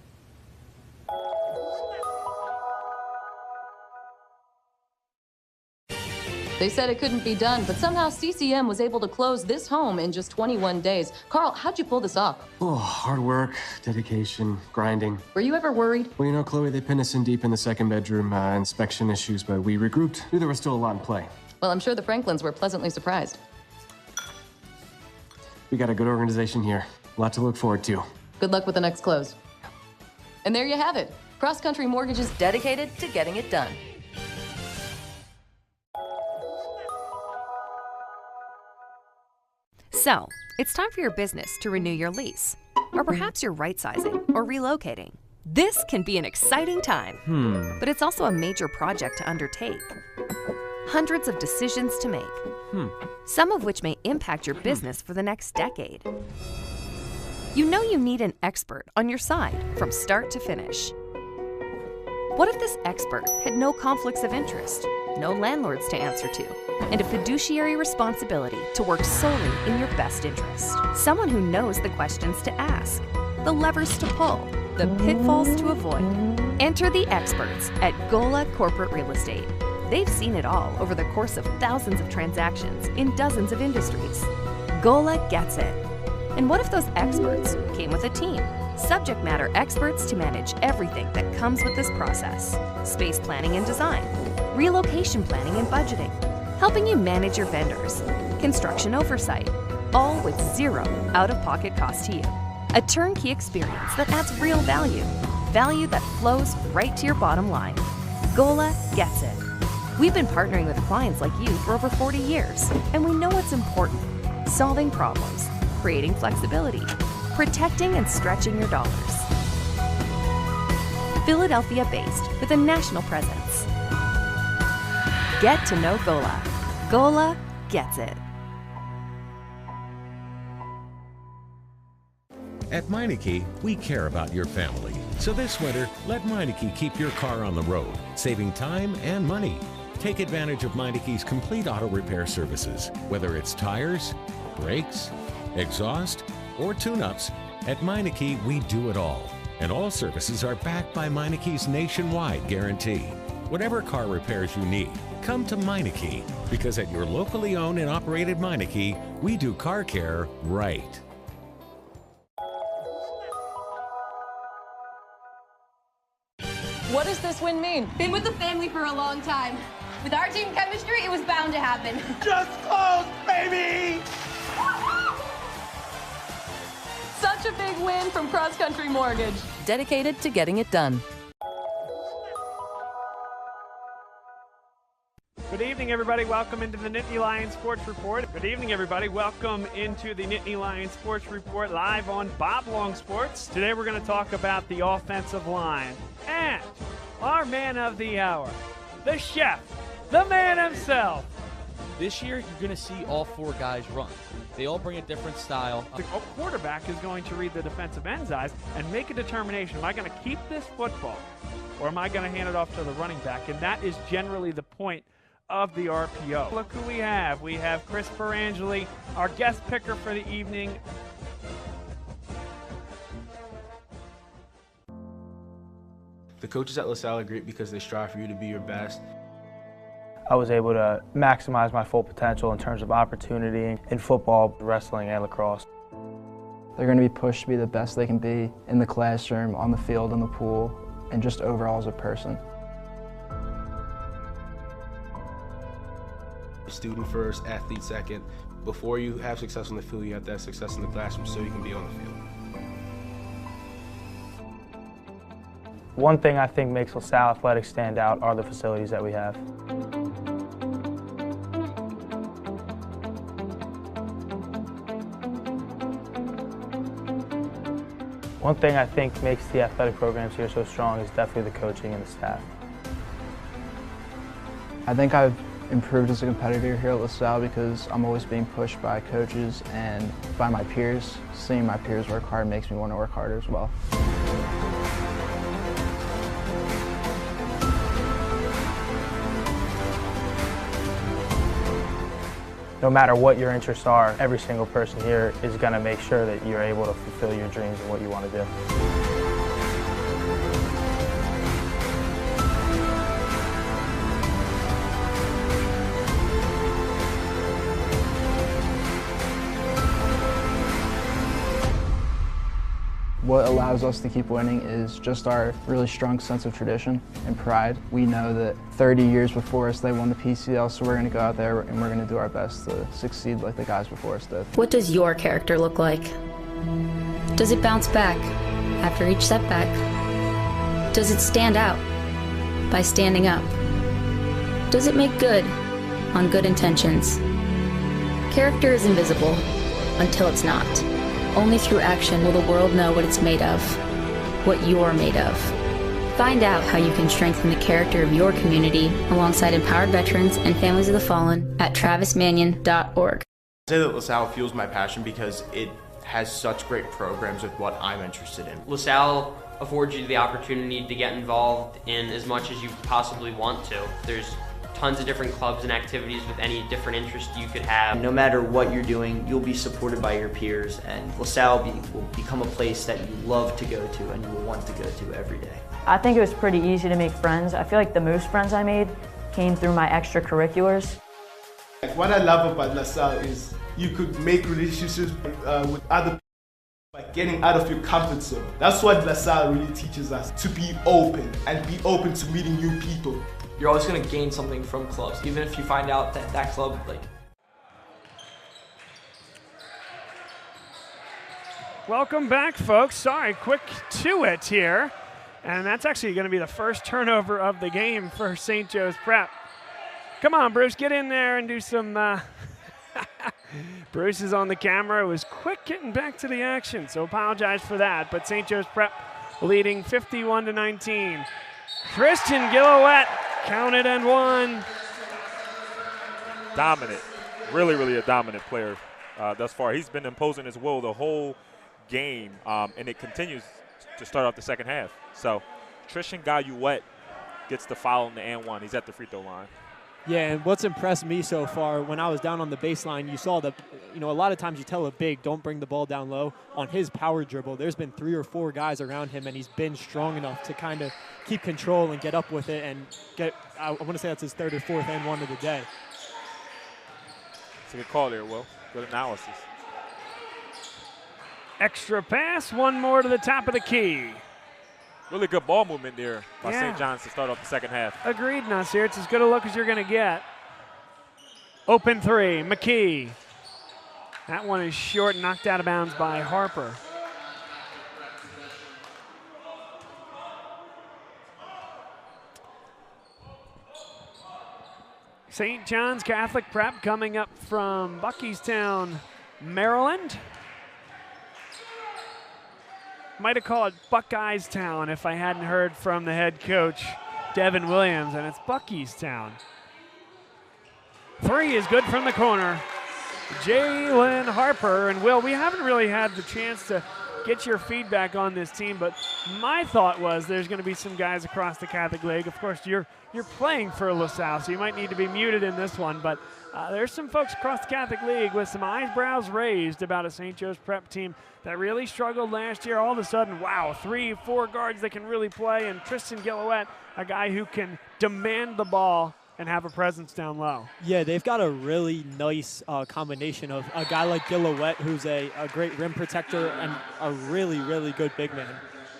Speaker 12: They said it couldn't be done, but somehow CCM was able to close this home in just 21 days. Carl, how'd you pull this off?
Speaker 13: Oh, hard work, dedication, grinding.
Speaker 12: Were you ever worried?
Speaker 13: Well, you know, Chloe, they pinned us in deep in the second bedroom, inspection issues, but we regrouped. Knew there was still a lot in play.
Speaker 12: Well, I'm sure the Franklins were pleasantly surprised.
Speaker 13: We got a good organization here. A lot to look forward to.
Speaker 12: Good luck with the next close. And there you have it. Cross Country Mortgage is dedicated to getting it done.
Speaker 14: So, it's time for your business to renew your lease. Or perhaps you're right-sizing or relocating. This can be an exciting time, but it's also a major project to undertake. Hundreds of decisions to make, some of which may impact your business for the next decade. You know you need an expert on your side from start to finish. What if this expert had no conflicts of interest, no landlords to answer to, and a fiduciary responsibility to work solely in your best interest? Someone who knows the questions to ask, the levers to pull, the pitfalls to avoid. Enter the experts at Gola Corporate Real Estate. They've seen it all over the course of thousands of transactions in dozens of industries. Gola gets it. And what if those experts came with a team? Subject matter experts to manage everything that comes with this process. Space planning and design, relocation planning and budgeting, helping you manage your vendors, construction oversight, all with zero out-of-pocket cost to you. A turnkey experience that adds real value, value that flows right to your bottom line. Gola gets it. We've been partnering with clients like you for over 40 years, and we know what's important: solving problems, creating flexibility, protecting and stretching your dollars. Philadelphia-based with a national presence. Get to know Gola. Gola gets it.
Speaker 15: At Meineke, we care about your family. So this winter, let Meineke keep your car on the road, saving time and money. Take advantage of Meineke's complete auto repair services, whether it's tires, brakes, exhaust, or tune-ups. At Meineke, we do it all. And all services are backed by Meineke's nationwide guarantee. Whatever car repairs you need, come to Meineke, because at your locally owned and operated Meineke, we do car care right.
Speaker 12: What does this win mean?
Speaker 16: Been with the family for a long time. With our team chemistry, it was bound to happen.
Speaker 17: Just close, baby!
Speaker 12: Such a big win from Cross Country Mortgage. Dedicated to getting it done.
Speaker 1: Good evening, everybody. Welcome into the Nittany Lions Sports Report. Good evening, everybody. Welcome into the Nittany Lions Sports Report live on Bob Long Sports. Today we're going to talk about the offensive line and our man of the hour, the chef, the man himself.
Speaker 18: This year, you're going to see all 4 guys run. They all bring a different style.
Speaker 1: The quarterback is going to read the defensive end's eyes and make a determination. Am I going to keep this football or am I going to hand it off to the running back? And that is generally the point of the RPO. Look who we have. We have Chris Perangeli, our guest picker for the evening.
Speaker 19: The coaches at LaSalle are great because they strive for you to be your best.
Speaker 20: I was able to maximize my full potential in terms of opportunity in football, wrestling, and lacrosse.
Speaker 21: They're going to be pushed to be the best they can be in the classroom, on the field, in the pool, and just overall as a person.
Speaker 19: Student first, athlete second. Before you have success on the field, you have to have success in the classroom so you can be on the field.
Speaker 20: One thing I think makes LaSalle Athletics stand out are the facilities that we have. One thing I think makes the athletic programs here so strong is definitely the coaching and the staff.
Speaker 21: I think I've improved as a competitor here at LaSalle because I'm always being pushed by coaches and by my peers. Seeing my peers work hard makes me want to work harder as well.
Speaker 20: No matter what your interests are, every single person here is going to make sure that you're able to fulfill your dreams and what you want to do.
Speaker 21: What allows us to keep winning is just our really strong sense of tradition and pride. We know that 30 years before us they won the PCL, so we're going to go out there and we're going to do our best to succeed like the guys before us did.
Speaker 22: What does your character look like? Does it bounce back after each setback? Does it stand out by standing up? Does it make good on good intentions? Character is invisible until it's not. Only through action will the world know what it's made of, what you're made of. Find out how you can strengthen the character of your community alongside empowered veterans and families of the fallen at travismanion.org.
Speaker 23: I say that LaSalle fuels my passion because it has such great programs with what I'm interested in.
Speaker 24: LaSalle affords you the opportunity to get involved in as much as you possibly want to. There's tons of different clubs and activities with any different interest you could have.
Speaker 25: No matter what you're doing, you'll be supported by your peers, and LaSalle will become a place that you love to go to and you will want to go to every day.
Speaker 26: I think it was pretty easy to make friends. I feel like the most friends I made came through my extracurriculars.
Speaker 27: What I love about LaSalle is you could make relationships with other people by getting out of your comfort zone. That's what LaSalle really teaches us, to be open and be open to meeting new people.
Speaker 28: You're always going to gain something from clubs, even if you find out that that club,
Speaker 1: Welcome back, folks. Sorry, quick to it here. And that's actually going to be the first turnover of the game for St. Joe's Prep. Come on, Bruce, get in there and do some... Bruce is on the camera. It was quick getting back to the action, so apologize for that. But St. Joe's Prep leading 51-19. Christian Gillowett counted and won.
Speaker 2: Dominant. Really a dominant player thus far. He's been imposing his will the whole game, and it continues to start off the second half. So Tristan Gillowett gets the foul in the and one. He's at the free throw line.
Speaker 29: Yeah, and what's impressed me so far, when I was down on the baseline, you saw that, a lot of times you tell a big, don't bring the ball down low. On his power dribble, there's been 3 or 4 guys around him, and he's been strong enough to kind of keep control and get up with it and get, I want to say that's his 3rd or 4th and one of the day.
Speaker 2: It's a good call there, Will. Good analysis.
Speaker 1: Extra pass, one more to the top of the key.
Speaker 2: Really good ball movement there by
Speaker 1: Yeah.
Speaker 2: St. John's to start off the second half.
Speaker 1: Agreed, Nasir. It's as good a look as you're going to get. Open 3, McKee. That one is short, knocked out of bounds by Harper. St. John's Catholic Prep coming up from Buckystown, Maryland. Might have called it Buckeyes Town if I hadn't heard from the head coach, Devin Williams, and it's Bucky's Town. 3 is good from the corner. Jalen Harper, and Will, we haven't really had the chance to get your feedback on this team. But my thought was there's going to be some guys across the Catholic League. Of course, you're playing for LaSalle, so you might need to be muted in this one. But there's some folks across the Catholic League with some eyebrows raised about a St. Joe's Prep team that really struggled last year. All of a sudden, wow, 3-4 guards that can really play, and Tristan Gillowette, a guy who can demand the ball and have a presence down low.
Speaker 29: Yeah, they've got a really nice combination of a guy like Gillowette, who's a great rim protector and a really, really good big man.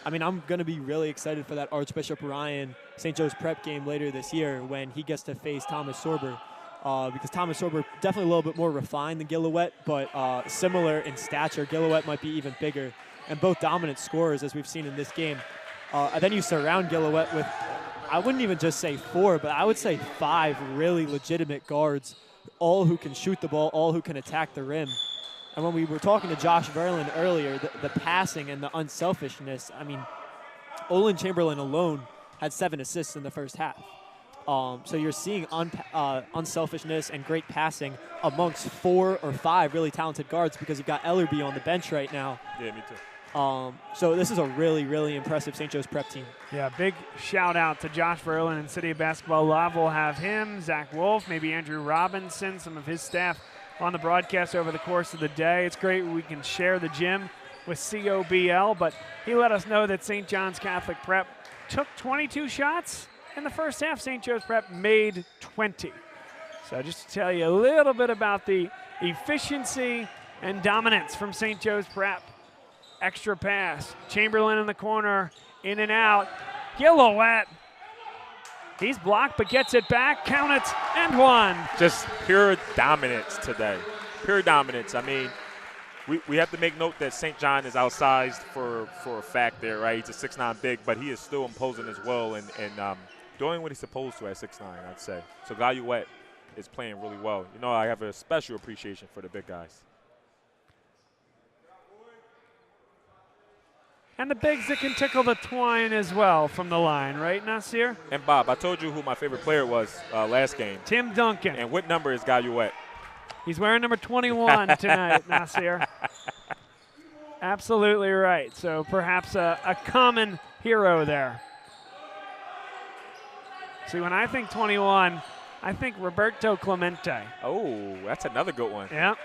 Speaker 29: I mean, I'm going to be really excited for that Archbishop Ryan St. Joe's Prep game later this year when he gets to face Thomas Sorber. Because Thomas Sorber definitely a little bit more refined than Gillowette, but similar in stature. Gillowette might be even bigger, and both dominant scorers, as we've seen in this game. And then you surround Gillowette with, I wouldn't even just say 4, but I would say 5 really legitimate guards, all who can shoot the ball, all who can attack the rim. And when we were talking to Josh Verlin earlier, the passing and the unselfishness, I mean, Olin Chamberlain alone had 7 assists in the first half. So you're seeing unselfishness and great passing amongst 4 or 5 really talented guards because you've got Ellerby on the bench right now.
Speaker 2: Yeah, me too.
Speaker 29: So this is a really, really impressive St. Joe's Prep team.
Speaker 1: Yeah, big shout out to Josh Verlin and City of Basketball Love. We'll have him, Zach Wolf, maybe Andrew Robinson, some of his staff on the broadcast over the course of the day. It's great we can share the gym with COBL, but he let us know that St. John's Catholic Prep took 22 shots in the first half. St. Joe's Prep made 20. So just to tell you a little bit about the efficiency and dominance from St. Joe's Prep. Extra pass. Chamberlain in the corner. In and out. Gillowette. He's blocked but gets it back. Count it and 1.
Speaker 2: Just pure dominance today. Pure dominance. I mean, we have to make note that St. John is outsized for a fact there, right? He's a 6'9" big, but he is still imposing as well and doing what he's supposed to at 6'9", I'd say. So Gillowette is playing really well. You know, I have a special appreciation for the big guys.
Speaker 1: And the bigs that can tickle the twine as well from the line, right, Nasir?
Speaker 2: And Bob, I told you who my favorite player was last game.
Speaker 1: Tim Duncan.
Speaker 2: And what number is Gillowette?
Speaker 1: He's wearing number 21 tonight, Nasir. Absolutely right. So perhaps a common hero there. See, when I think 21, I think Roberto Clemente.
Speaker 2: Oh, that's another good one.
Speaker 1: Yep.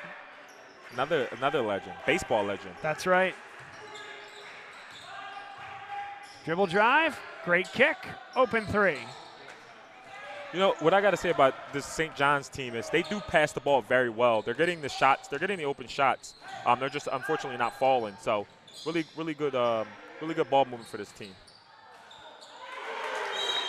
Speaker 2: Another legend, baseball legend.
Speaker 1: That's right. Dribble drive, great kick, open 3.
Speaker 2: You know, what I got to say about this St. John's team is they do pass the ball very well. They're getting the shots. They're getting the open shots. They're just unfortunately not falling. So really good ball movement for this team.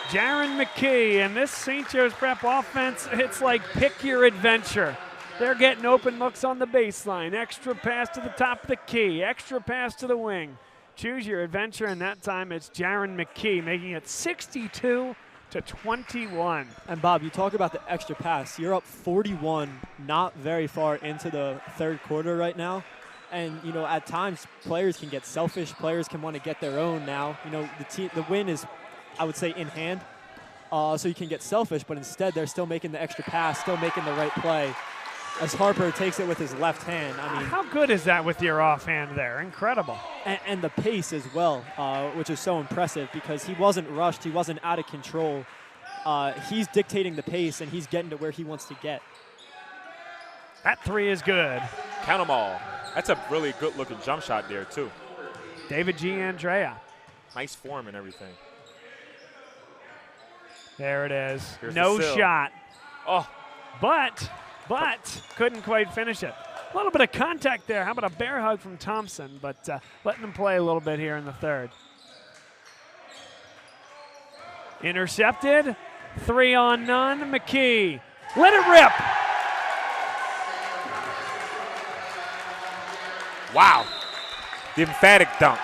Speaker 1: Jaron McKee and this St. Joe's Prep offense, it's like pick your adventure. They're getting open looks on the baseline. Extra pass to the top of the key. Extra pass to the wing. Choose your adventure, and that time it's Jaron McKee making it 62-21.
Speaker 29: And Bob, you talk about the extra pass. You're up 41, not very far into the third quarter right now. And, you know, at times players can get selfish. Players can want to get their own now. You know, the win is, I would say, in hand. So you can get selfish, but instead they're still making the extra pass, still making the right play. As Harper takes it with his left hand. I mean,
Speaker 1: how good is that with your offhand there? Incredible.
Speaker 29: And the pace as well, which is so impressive because he wasn't rushed. He wasn't out of control. He's dictating the pace, and he's getting to where he wants to get.
Speaker 1: That 3 is good.
Speaker 2: Count them all. That's a really good-looking jump shot there, too.
Speaker 1: David G. Andrea.
Speaker 2: Nice form and everything.
Speaker 1: There it is.
Speaker 2: Here's
Speaker 1: no shot.
Speaker 2: Oh.
Speaker 1: But couldn't quite finish it. A little bit of contact there. How about a bear hug from Thompson? But letting them play a little bit here in the third. Intercepted. 3 on none. McKee. Let it rip.
Speaker 2: Wow. The emphatic dunk.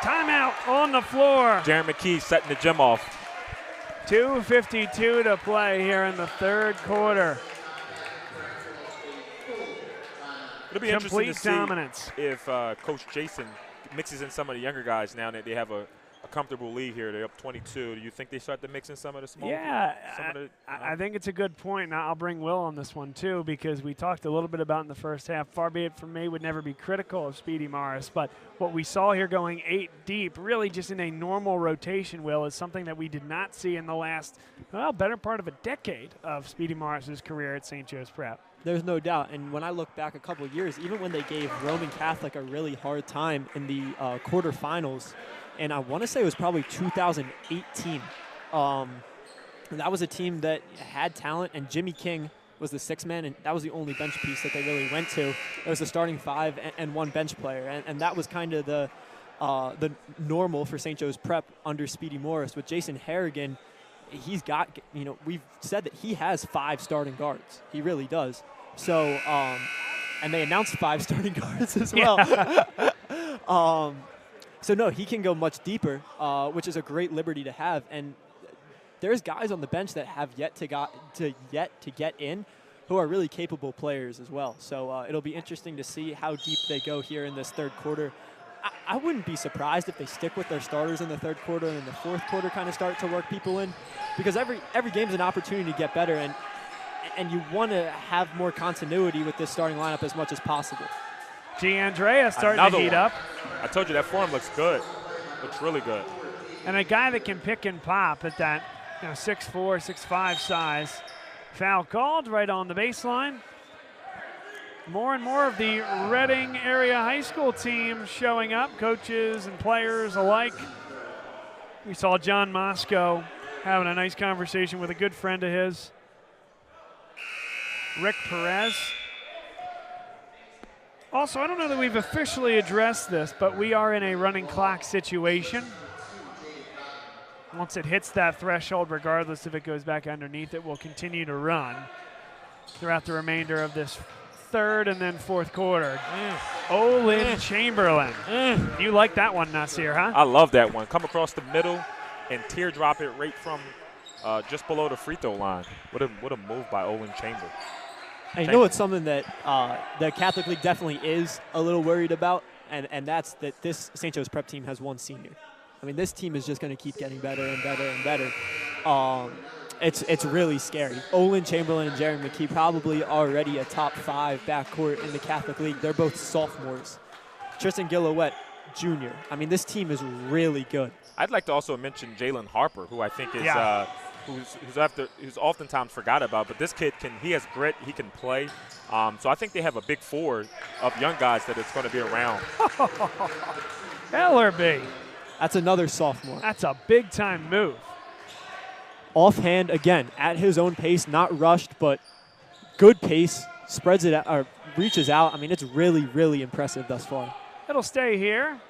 Speaker 1: Timeout on the floor.
Speaker 2: Jaron McKee setting the gym off.
Speaker 1: 2:52 to play here in the third quarter.
Speaker 2: It'll be interesting to see
Speaker 1: dominance.
Speaker 2: if Coach Jason mixes in some of the younger guys now that they have a comfortable lead here. They're up 22. Do you think they start to mix in some of the smoke?
Speaker 1: Yeah, I think it's a good point. And I'll bring Will on this one, too, because we talked a little bit about in the first half. Far be it from me, would never be critical of Speedy Morris. But what we saw here going 8 deep, really just in a normal rotation, Will, is something that we did not see in the last, well, better part of a decade of Speedy Morris's career at St. Joe's Prep.
Speaker 29: There's no doubt. And when I look back a couple of years, even when they gave Roman Catholic a really hard time in the quarterfinals, and I want to say it was probably 2018, that was a team that had talent, and Jimmy King was the 6th man, and that was the only bench piece that they really went to. It was the starting 5 and 1 bench player, and that was kind of the normal for St. Joe's Prep under Speedy Morris. With Jason Harrigan, he's got, we've said that he has 5 starting guards. He really does. So, and they announced 5 starting guards as well. Yeah. So no, he can go much deeper, which is a great liberty to have. And there's guys on the bench that have yet to get in, who are really capable players as well. So it'll be interesting to see how deep they go here in this third quarter. I wouldn't be surprised if they stick with their starters in the third quarter and in the fourth quarter kind of start to work people in, because every game's an opportunity to get better, and you want to have more continuity with this starting lineup as much as possible.
Speaker 1: Giandrea starting to heat up.
Speaker 2: I told you that form looks good. Looks really good.
Speaker 1: And a guy that can pick and pop at that 6'4", 6'5" size. Foul called right on the baseline. More and more of the Reading area high school team showing up, coaches and players alike. We saw John Mosco having a nice conversation with a good friend of his, Rick Perez. Also, I don't know that we've officially addressed this, but we are in a running clock situation. Once it hits that threshold, regardless if it goes back underneath it, we'll continue to run throughout the remainder of this third and then fourth quarter. Olin Chamberlain. You like that one, Nasir, huh?
Speaker 2: I love that one. Come across the middle and teardrop it right from just below the free throw line. What a move by Olin Chamberlain.
Speaker 29: And you know it's something that the Catholic League definitely is a little worried about, and that's that this St. Joe's Prep team has 1 senior. I mean, this team is just going to keep getting better and better and better. It's really scary. Olin Chamberlain and Jeremy McKee probably already a top 5 backcourt in the Catholic League. They're both sophomores. Tristan Gillowette, junior. I mean, this team is really good.
Speaker 2: I'd like to also mention Jalen Harper, who I think is who's oftentimes forgot about. But this kid he has grit. He can play. So I think they have a big 4 of young guys that it's going to be around.
Speaker 1: Ellerby.
Speaker 29: That's another sophomore.
Speaker 1: That's a big-time move.
Speaker 29: Offhand, again, at his own pace, not rushed, but good pace, spreads it out, or reaches out. I mean, it's really, really impressive thus far.
Speaker 1: It'll stay here.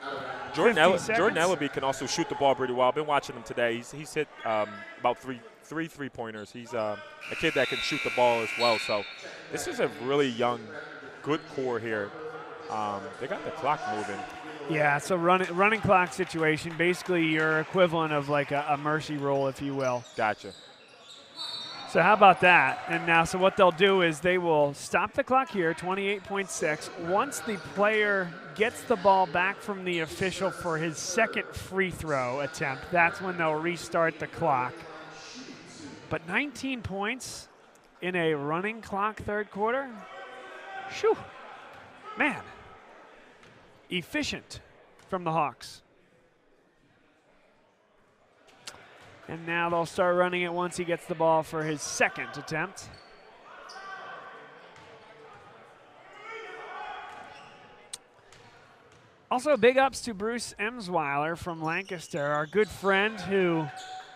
Speaker 2: Jordan Ellerby can also shoot the ball pretty well. I've been watching him today. He's hit about three three-pointers. He's a kid that can shoot the ball as well. So this is a really young, good core here. They got the clock moving.
Speaker 1: Yeah, it's a running clock situation. Basically, your equivalent of like a mercy roll, if you will.
Speaker 2: Gotcha.
Speaker 1: So how about that? And now, so what they'll do is they will stop the clock here, 28.6. Once the player gets the ball back from the official for his second free throw attempt, that's when they'll restart the clock. But 19 points in a running clock third quarter? Shoo. Man. Efficient from the Hawks. And now they'll start running it once he gets the ball for his second attempt. Also, big ups to Bruce Emsweiler from Lancaster, our good friend who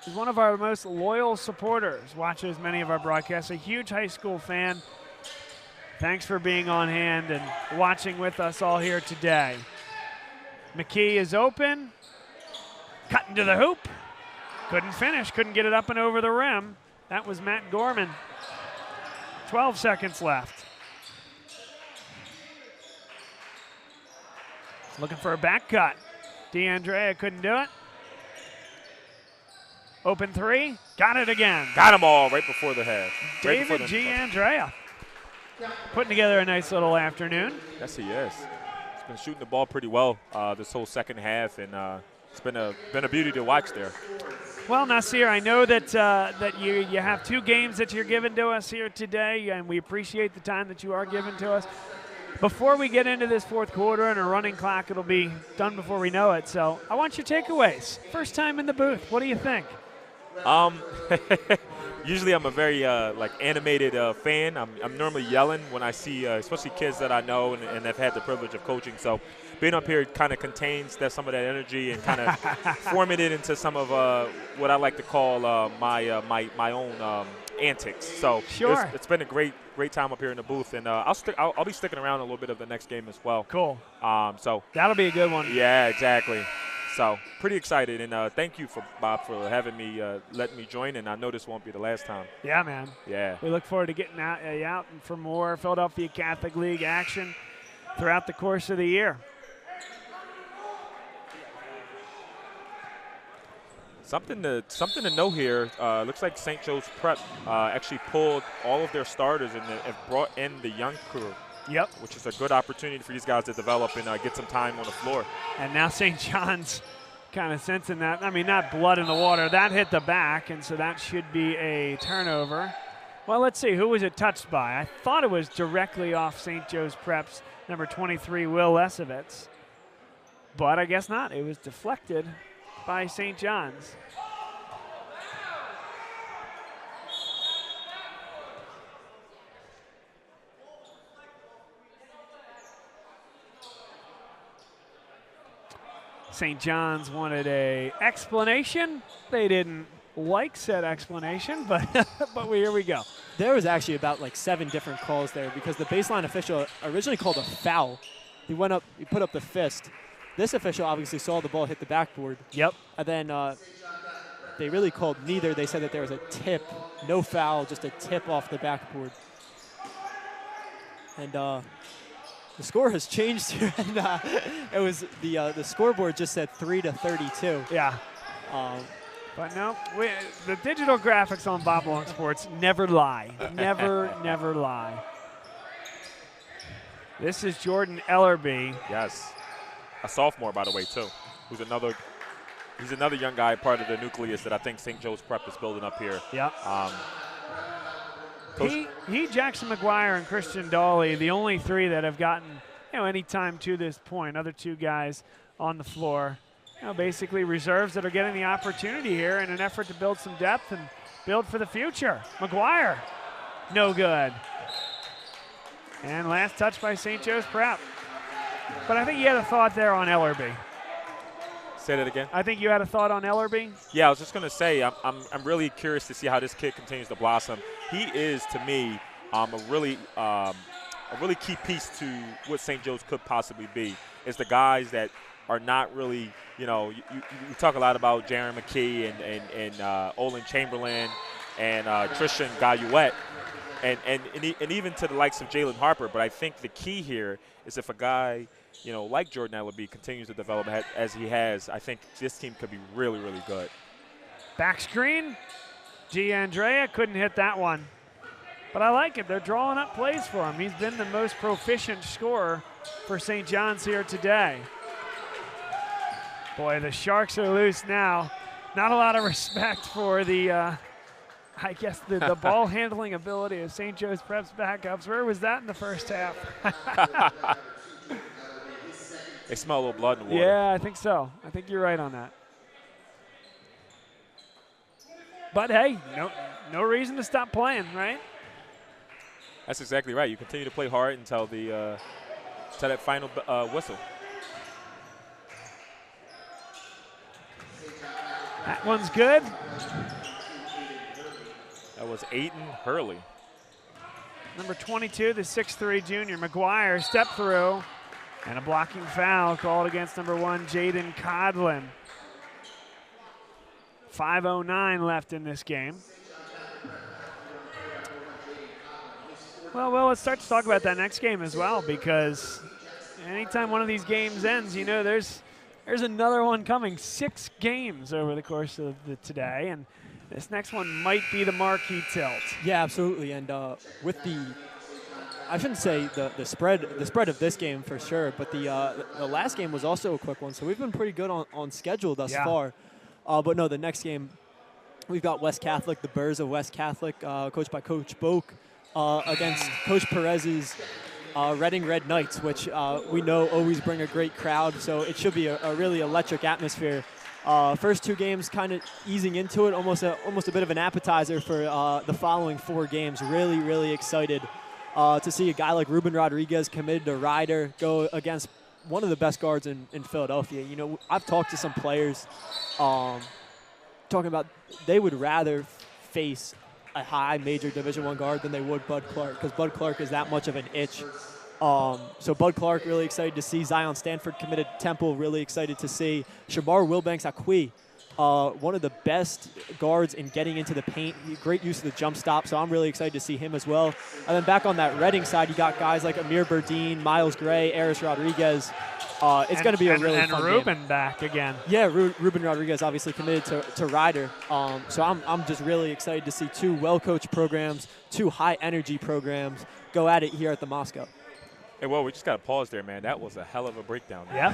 Speaker 1: is one of our most loyal supporters, watches many of our broadcasts, a huge high school fan. Thanks for being on hand and watching with us all here today. McKee is open, cutting to the hoop. Couldn't finish, couldn't get it up and over the rim. That was Matt Gorman. 12 seconds left. Looking for a back cut. D'Andrea couldn't do it. Open 3, got it again.
Speaker 2: Got them all right before the half.
Speaker 1: David D'Andrea putting together a nice little afternoon.
Speaker 2: Yes, he is. He's been shooting the ball pretty well this whole second half, and it's been a beauty to watch there.
Speaker 1: Well, Nasir, I know that that you have 2 games that you're giving to us here today, and we appreciate the time that you are giving to us. Before we get into this 4th quarter and a running clock, it'll be done before we know it. So I want your takeaways. First time in the booth, what do you think?
Speaker 2: Usually I'm a very animated fan. I'm normally yelling when I see especially kids that I know and have had the privilege of coaching. So being up here kind of contains some of that energy and kind of forming it into some of what I like to call my own antics. So
Speaker 1: sure.
Speaker 2: It's been a great time up here in the booth, and I'll be sticking around a little bit of the next game as well.
Speaker 1: Cool.
Speaker 2: So
Speaker 1: that'll be a good one.
Speaker 2: Yeah, exactly. So pretty excited, and thank you, Bob, for having me, letting me join, and I know this won't be the last time.
Speaker 1: Yeah, man.
Speaker 2: Yeah.
Speaker 1: We look forward to getting out for more Philadelphia Catholic League action throughout the course of the year.
Speaker 2: Something to know here. Looks like St. Joe's Prep actually pulled all of their starters and have brought in the young crew.
Speaker 1: Yep.
Speaker 2: Which is a good opportunity for these guys to develop and get some time on the floor.
Speaker 1: And now St. John's kind of sensing that. I mean, not blood in the water. That hit the back, and so that should be a turnover. Well, let's see. Who was it touched by? I thought it was directly off St. Joe's Prep's number 23, Will Lesovitz. But I guess not. It was deflected by St. John's. St. John's wanted a explanation. They didn't like said explanation, but here we go.
Speaker 29: There was actually about 7 different calls there because the baseline official originally called a foul. He went up, he put up the fist. This official obviously saw the ball hit the backboard.
Speaker 1: Yep.
Speaker 29: And then they really called neither. They said that there was a tip, no foul, just a tip off the backboard. And the score has changed here, and it was the scoreboard just said 3-32.
Speaker 1: Yeah. But no, the digital graphics on Bob Long Sports never lie. Never lie. This is Jordan Ellerby.
Speaker 2: Yes. A sophomore, by the way, too. He's another young guy, part of the nucleus that I think St. Joe's Prep is building up here.
Speaker 1: Yeah. He, Jackson McGuire, and Christian Dawley, the only 3 that have gotten any time to this point. Other 2 guys on the floor, basically reserves that are getting the opportunity here in an effort to build some depth and build for the future. McGuire, no good. And last touch by St. Joe's Prep. But I think you had a thought there on Ellerby.
Speaker 2: Say that again.
Speaker 1: I think you had a thought on Ellerby.
Speaker 2: Yeah, I was just going to say I'm really curious to see how this kid continues to blossom. He is, to me, a really key piece to what St. Joe's could possibly be. Is the guys that are not really, you talk a lot about Jaron McKee and Olin Chamberlain and Tristan Gayuet and even to the likes of Jalen Harper. But I think the key here is if a guy like Jordan Ellerby continues to develop as he has, I think this team could be really, really good.
Speaker 1: Back screen. Giandrea couldn't hit that one. But I like it. They're drawing up plays for him. He's been the most proficient scorer for St. John's here today. Boy, the Sharks are loose now. Not a lot of respect for the, I guess, the ball handling ability of St. Joe's Prep's backups. Where was that in the first half?
Speaker 2: They smell a little blood in the water.
Speaker 1: Yeah, I think so. I think you're right on that. But hey, no reason to stop playing, right?
Speaker 2: That's exactly right. You continue to play hard until that final whistle.
Speaker 1: That one's good.
Speaker 2: That was Aiden Hurley.
Speaker 1: Number 22, the 6'3" junior. McGuire step through. And a blocking foul called against number 1, Jaden Codlin. 5:09 left in this game. Well, let's start to talk about that next game as well, because anytime one of these games ends, there's another one coming. 6 games over the course of today, and this next one might be the marquee tilt.
Speaker 29: Yeah, absolutely. And with the I shouldn't say the spread of this game for sure, but the last game was also a quick one. So we've been pretty good on schedule thus far. But no, the next game, we've got West Catholic, the Burrs of West Catholic, coached by Coach Boak, against Coach Perez's Reading Red Knights, which we know always bring a great crowd. So it should be a really electric atmosphere. First 2 games kind of easing into it, almost a bit of an appetizer for the following 4 games. Really, really excited to see a guy like Ruben Rodriguez committed to Ryder go against one of the best guards in Philadelphia. You know, I've talked to some players talking about they would rather face a high major Division I guard than they would Bud Clark, because Bud Clark is that much of an itch. So Bud Clark, really excited to see. Zion Stanford committed to Temple, really excited to see. Shamar Wilbanks-Acquis, one of the best guards in getting into the paint. Great use of the jump stop, so I'm really excited to see him as well. And then back on that Reading side, you got guys like Amir Berdine, Miles Gray, Aris Rodriguez. It's going to be a really fun game.
Speaker 1: And Ruben back again.
Speaker 29: Yeah, Ruben Rodriguez obviously committed to Ryder. So I'm just really excited to see 2 well-coached programs, 2 high-energy programs go at it here at the Mosco.
Speaker 2: Hey, well, we just got to pause there, man. That was a hell of a breakdown.
Speaker 1: Yeah.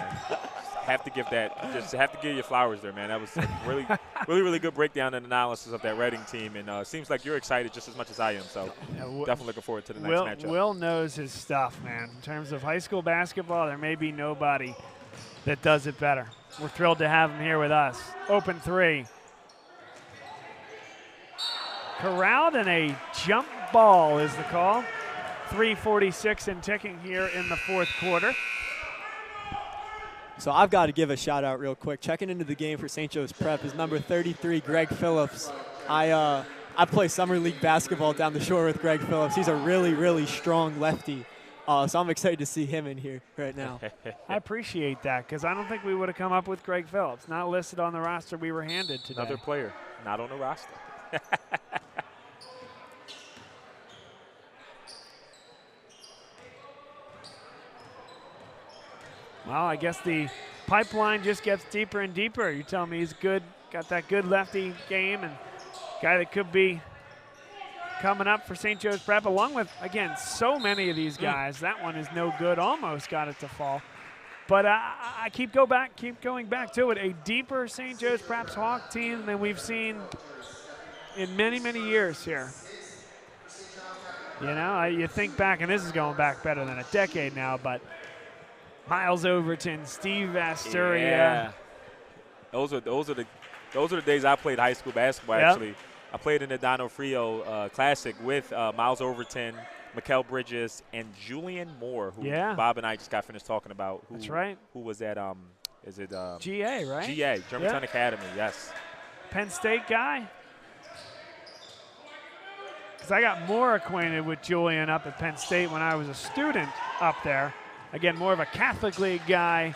Speaker 2: Have to give you flowers there, man. That was a really good breakdown and analysis of that Reading team, and it seems like you're excited just as much as I am. So definitely looking forward to the next matchup.
Speaker 1: Will knows his stuff, man. In terms of high school basketball, there may be nobody that does it better. We're thrilled to have him here with us. Open 3. Corralled, and a jump ball is the call. 3:46 and ticking here in the 4th quarter.
Speaker 29: So I've got to give a shout out real quick. Checking into the game for St. Joe's Prep is number 33, Greg Phillips. I play summer league basketball down the shore with Greg Phillips. He's a really, really strong lefty. So I'm excited to see him in here right now.
Speaker 1: I appreciate that, because I don't think we would have come up with Greg Phillips. Not listed on the roster we were handed today.
Speaker 2: Another player, not on the roster.
Speaker 1: Well, I guess the pipeline just gets deeper and deeper. You tell me he's good, got that good lefty game, and guy that could be coming up for St. Joe's Prep, along with, again, so many of these guys. That one is no good, almost got it to fall. But I keep going back to it. A deeper St. Joe's Prep's Hawk team than we've seen in many, many years here. You know, you think back, and this is going back better than a decade now, but Miles Overton, Steve Asturia.
Speaker 2: Yeah. Those are the days I played high school basketball.
Speaker 1: Yep.
Speaker 2: Actually, I played in the Dono Frio Classic with Miles Overton, Mikal Bridges, and Julian Moore, who Bob and I just got finished talking about.
Speaker 1: That's right.
Speaker 2: Who was at is it
Speaker 1: GA, right?
Speaker 2: GA, Germantown Academy. Yes.
Speaker 1: Penn State guy. Because I got more acquainted with Julian up at Penn State when I was a student up there. Again, more of a Catholic League guy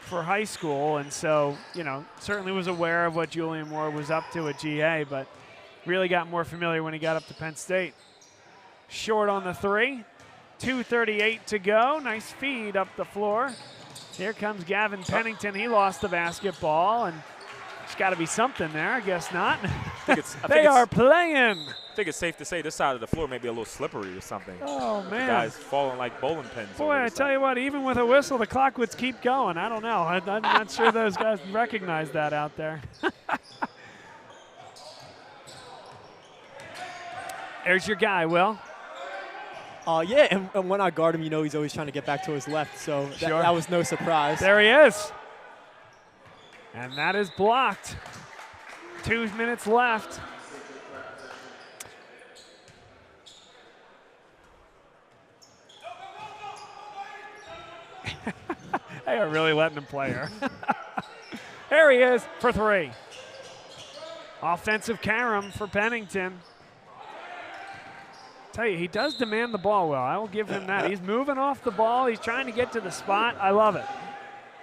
Speaker 1: for high school, and so, you know, certainly was aware of what Julian Moore was up to at GA, but really got more familiar when he got up to Penn State. Short on the 3, 2:38 to go. Nice feed up the floor. Here comes Gavin Pennington. He lost the basketball, and there's got to be something there. I guess not. They are playing.
Speaker 2: I think it's safe to say this side of the floor may be a little slippery or something.
Speaker 1: Oh, man.
Speaker 2: The guys falling like bowling pins.
Speaker 1: Boy, I tell you what, even with a whistle, the clock would keep going. I don't know. I'm not sure those guys recognize that out there. There's your guy, Will.
Speaker 29: Yeah, and when I guard him, you know he's always trying to get back to his left, so that was no surprise.
Speaker 1: There he is. And that is blocked. 2 minutes left. They are really letting him play here. There he is for 3. Offensive carom for Pennington. Tell you, he does demand the ball well. I will give him that. He's moving off the ball. He's trying to get to the spot. I love it.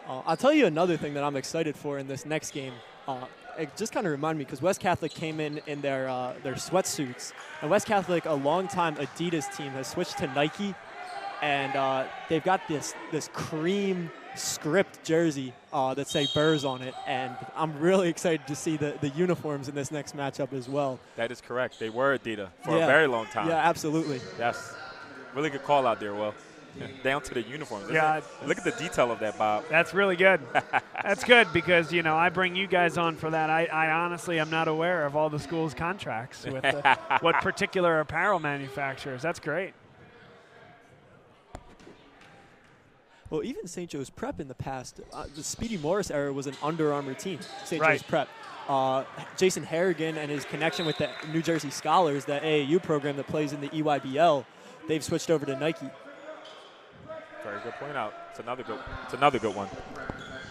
Speaker 29: I'll tell you another thing that I'm excited for in this next game. It just kind of reminded me, because West Catholic came in their sweatsuits. And West Catholic, a longtime Adidas team, has switched to Nike. And they've got this cream script jersey that say Burrs on it, and I'm really excited to see the uniforms in this next matchup as well.
Speaker 2: That is correct. They were Adidas for a very long time.
Speaker 29: Yeah, absolutely.
Speaker 2: Yes. Really good call out there, Will. Down to the uniforms.
Speaker 1: Yeah.
Speaker 2: Look at the detail of that, Bob.
Speaker 1: That's really good. That's good because, I bring you guys on for that. I honestly am not aware of all the school's contracts with what particular apparel manufacturers. That's great.
Speaker 29: Well, even St. Joe's Prep in the past, the Speedy Morris era was an Under Armour team, St. Joe's Prep. Jason Harrigan and his connection with the New Jersey Scholars, the AAU program that plays in the EYBL, they've switched over to Nike.
Speaker 2: Very good point out. It's another good one.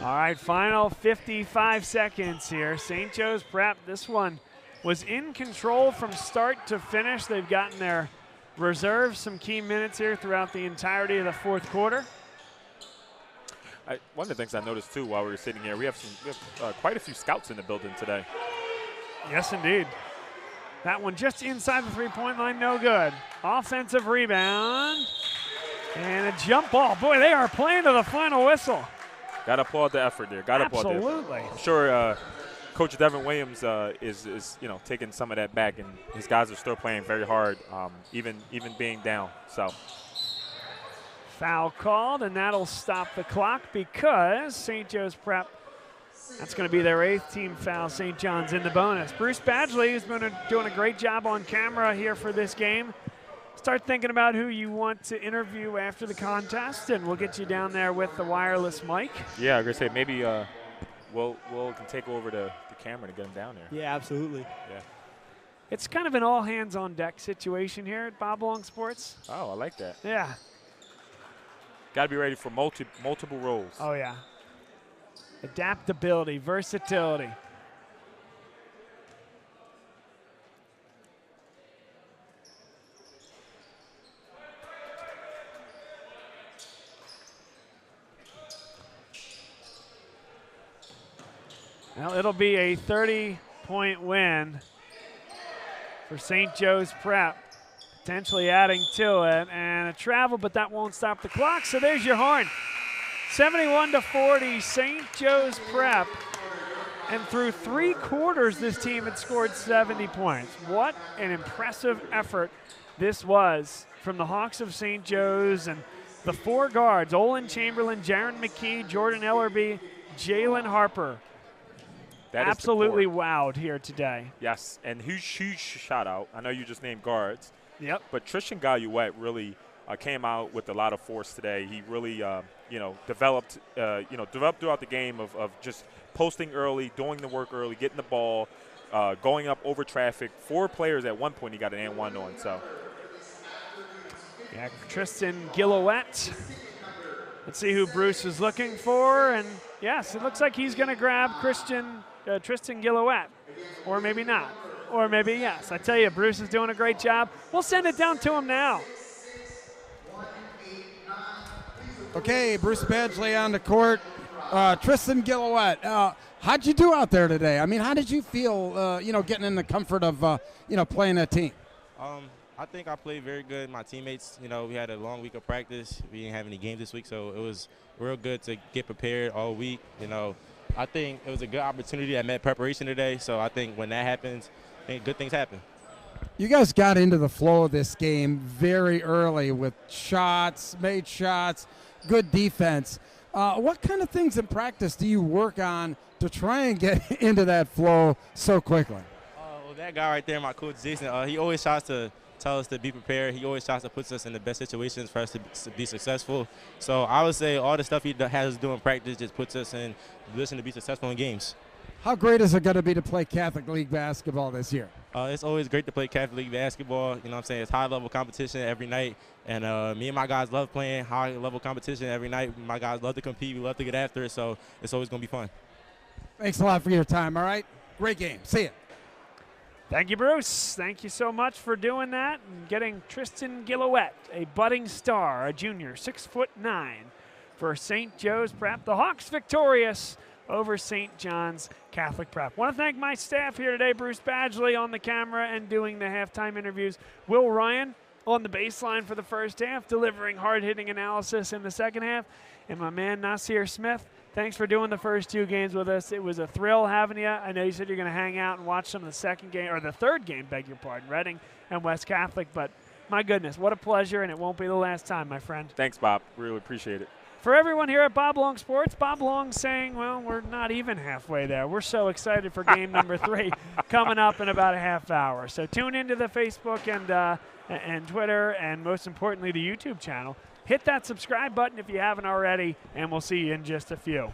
Speaker 1: All right, final 55 seconds here. St. Joe's Prep, this one was in control from start to finish. They've gotten their reserves some key minutes here throughout the entirety of the fourth quarter.
Speaker 2: One of the things I noticed, too, while we were sitting here, we have quite a few scouts in the building today.
Speaker 1: Yes, indeed. That one just inside the three-point line, no good. Offensive rebound. And a jump ball. Boy, they are playing to the final whistle.
Speaker 2: Got to applaud the effort there. Got to applaud the effort.
Speaker 1: Absolutely.
Speaker 2: I'm sure Coach Devin Williams is taking some of that back, and his guys are still playing very hard, even being down. So.
Speaker 1: Foul called, and that'll stop the clock because St. Joe's Prep, that's going to be their 8th team foul. St. John's in the bonus. Bruce Badgley has been doing a great job on camera here for this game. Start thinking about who you want to interview after the contest, and we'll get you down there with the wireless mic.
Speaker 2: Yeah, I was going to say maybe Will can take over the camera to get him down there.
Speaker 29: Yeah, absolutely.
Speaker 2: Yeah.
Speaker 1: It's kind of an all-hands-on-deck situation here at Bob Long Sports.
Speaker 2: Oh, I like that.
Speaker 1: Yeah.
Speaker 2: Got to be ready for multiple roles.
Speaker 1: Oh, yeah. Adaptability, versatility. Well, it'll be a 30-point win for St. Joe's Prep. Potentially adding to it, and a travel, but that won't stop the clock, so there's your horn. 71-40, St. Joe's Prep. And through 3 quarters, this team had scored 70 points. What an impressive effort this was from the Hawks of St. Joe's and the 4 guards, Olin Chamberlain, Jaron McKee, Jordan Ellerby, Jalen Harper.
Speaker 2: That
Speaker 1: absolutely wowed here today.
Speaker 2: Yes, and huge shout out. I know you just named guards.
Speaker 1: Yep.
Speaker 2: But Tristan Galouette really came out with a lot of force today. He really, developed throughout the game of just posting early, doing the work early, getting the ball, going up over traffic. 4 players at one point he got an and one on. So.
Speaker 1: Yeah, Tristan Galouette. Let's see who Bruce is looking for, and yes, it looks like he's going to grab Tristan Galouette, or maybe not. Or maybe yes. I tell you, Bruce is doing a great job. We'll send it down to him now.
Speaker 3: Okay, Bruce Badgley on the court. Tristan Galouette, how'd you do out there today? I mean, how did you feel, getting in the comfort of, playing that team?
Speaker 4: I think I played very good. My teammates, we had a long week of practice. We didn't have any games this week, so it was real good to get prepared all week. I think it was a good opportunity that met preparation today, so I think when that happens, good things happen.
Speaker 3: You guys got into the flow of this game very early with made shots, good defense. What kind of things in practice do you work on to try and get into that flow so quickly?
Speaker 4: Well, that guy right there, my coach Jason, he always tries to tell us to be prepared. He always tries to put us in the best situations for us to be successful. So I would say all the stuff he has us do in practice just puts us in position to be successful in games.
Speaker 3: How great is it going to be to play Catholic League basketball this year?
Speaker 4: It's always great to play Catholic League basketball. It's high-level competition every night. And me and my guys love playing high-level competition every night. My guys love to compete. We love to get after it, so it's always going to be fun.
Speaker 3: Thanks a lot for your time, all right? Great game. See ya.
Speaker 1: Thank you, Bruce. Thank you so much for doing that and getting Tristan Galouette, a budding star, a junior, 6'9", for St. Joe's Prep. The Hawks victorious over St. John's Catholic Prep. Want to thank my staff here today, Bruce Badgley on the camera and doing the halftime interviews, Will Ryan on the baseline for the first half, delivering hard-hitting analysis in the second half, and my man Nasir Smith. Thanks for doing the first 2 games with us. It was a thrill having you. I know you said you're going to hang out and watch some of the third game, beg your pardon, Reading and West Catholic, but My goodness, what a pleasure, and it won't be the last time, my friend.
Speaker 2: Thanks, Bob. Really appreciate it.
Speaker 1: For everyone here at Bob Long Sports, Bob Long saying, well, we're not even halfway there. We're so excited for game number 3 coming up in about a half hour. So tune into the Facebook and Twitter, and most importantly, the YouTube channel. Hit that subscribe button if you haven't already, and we'll see you in just a few.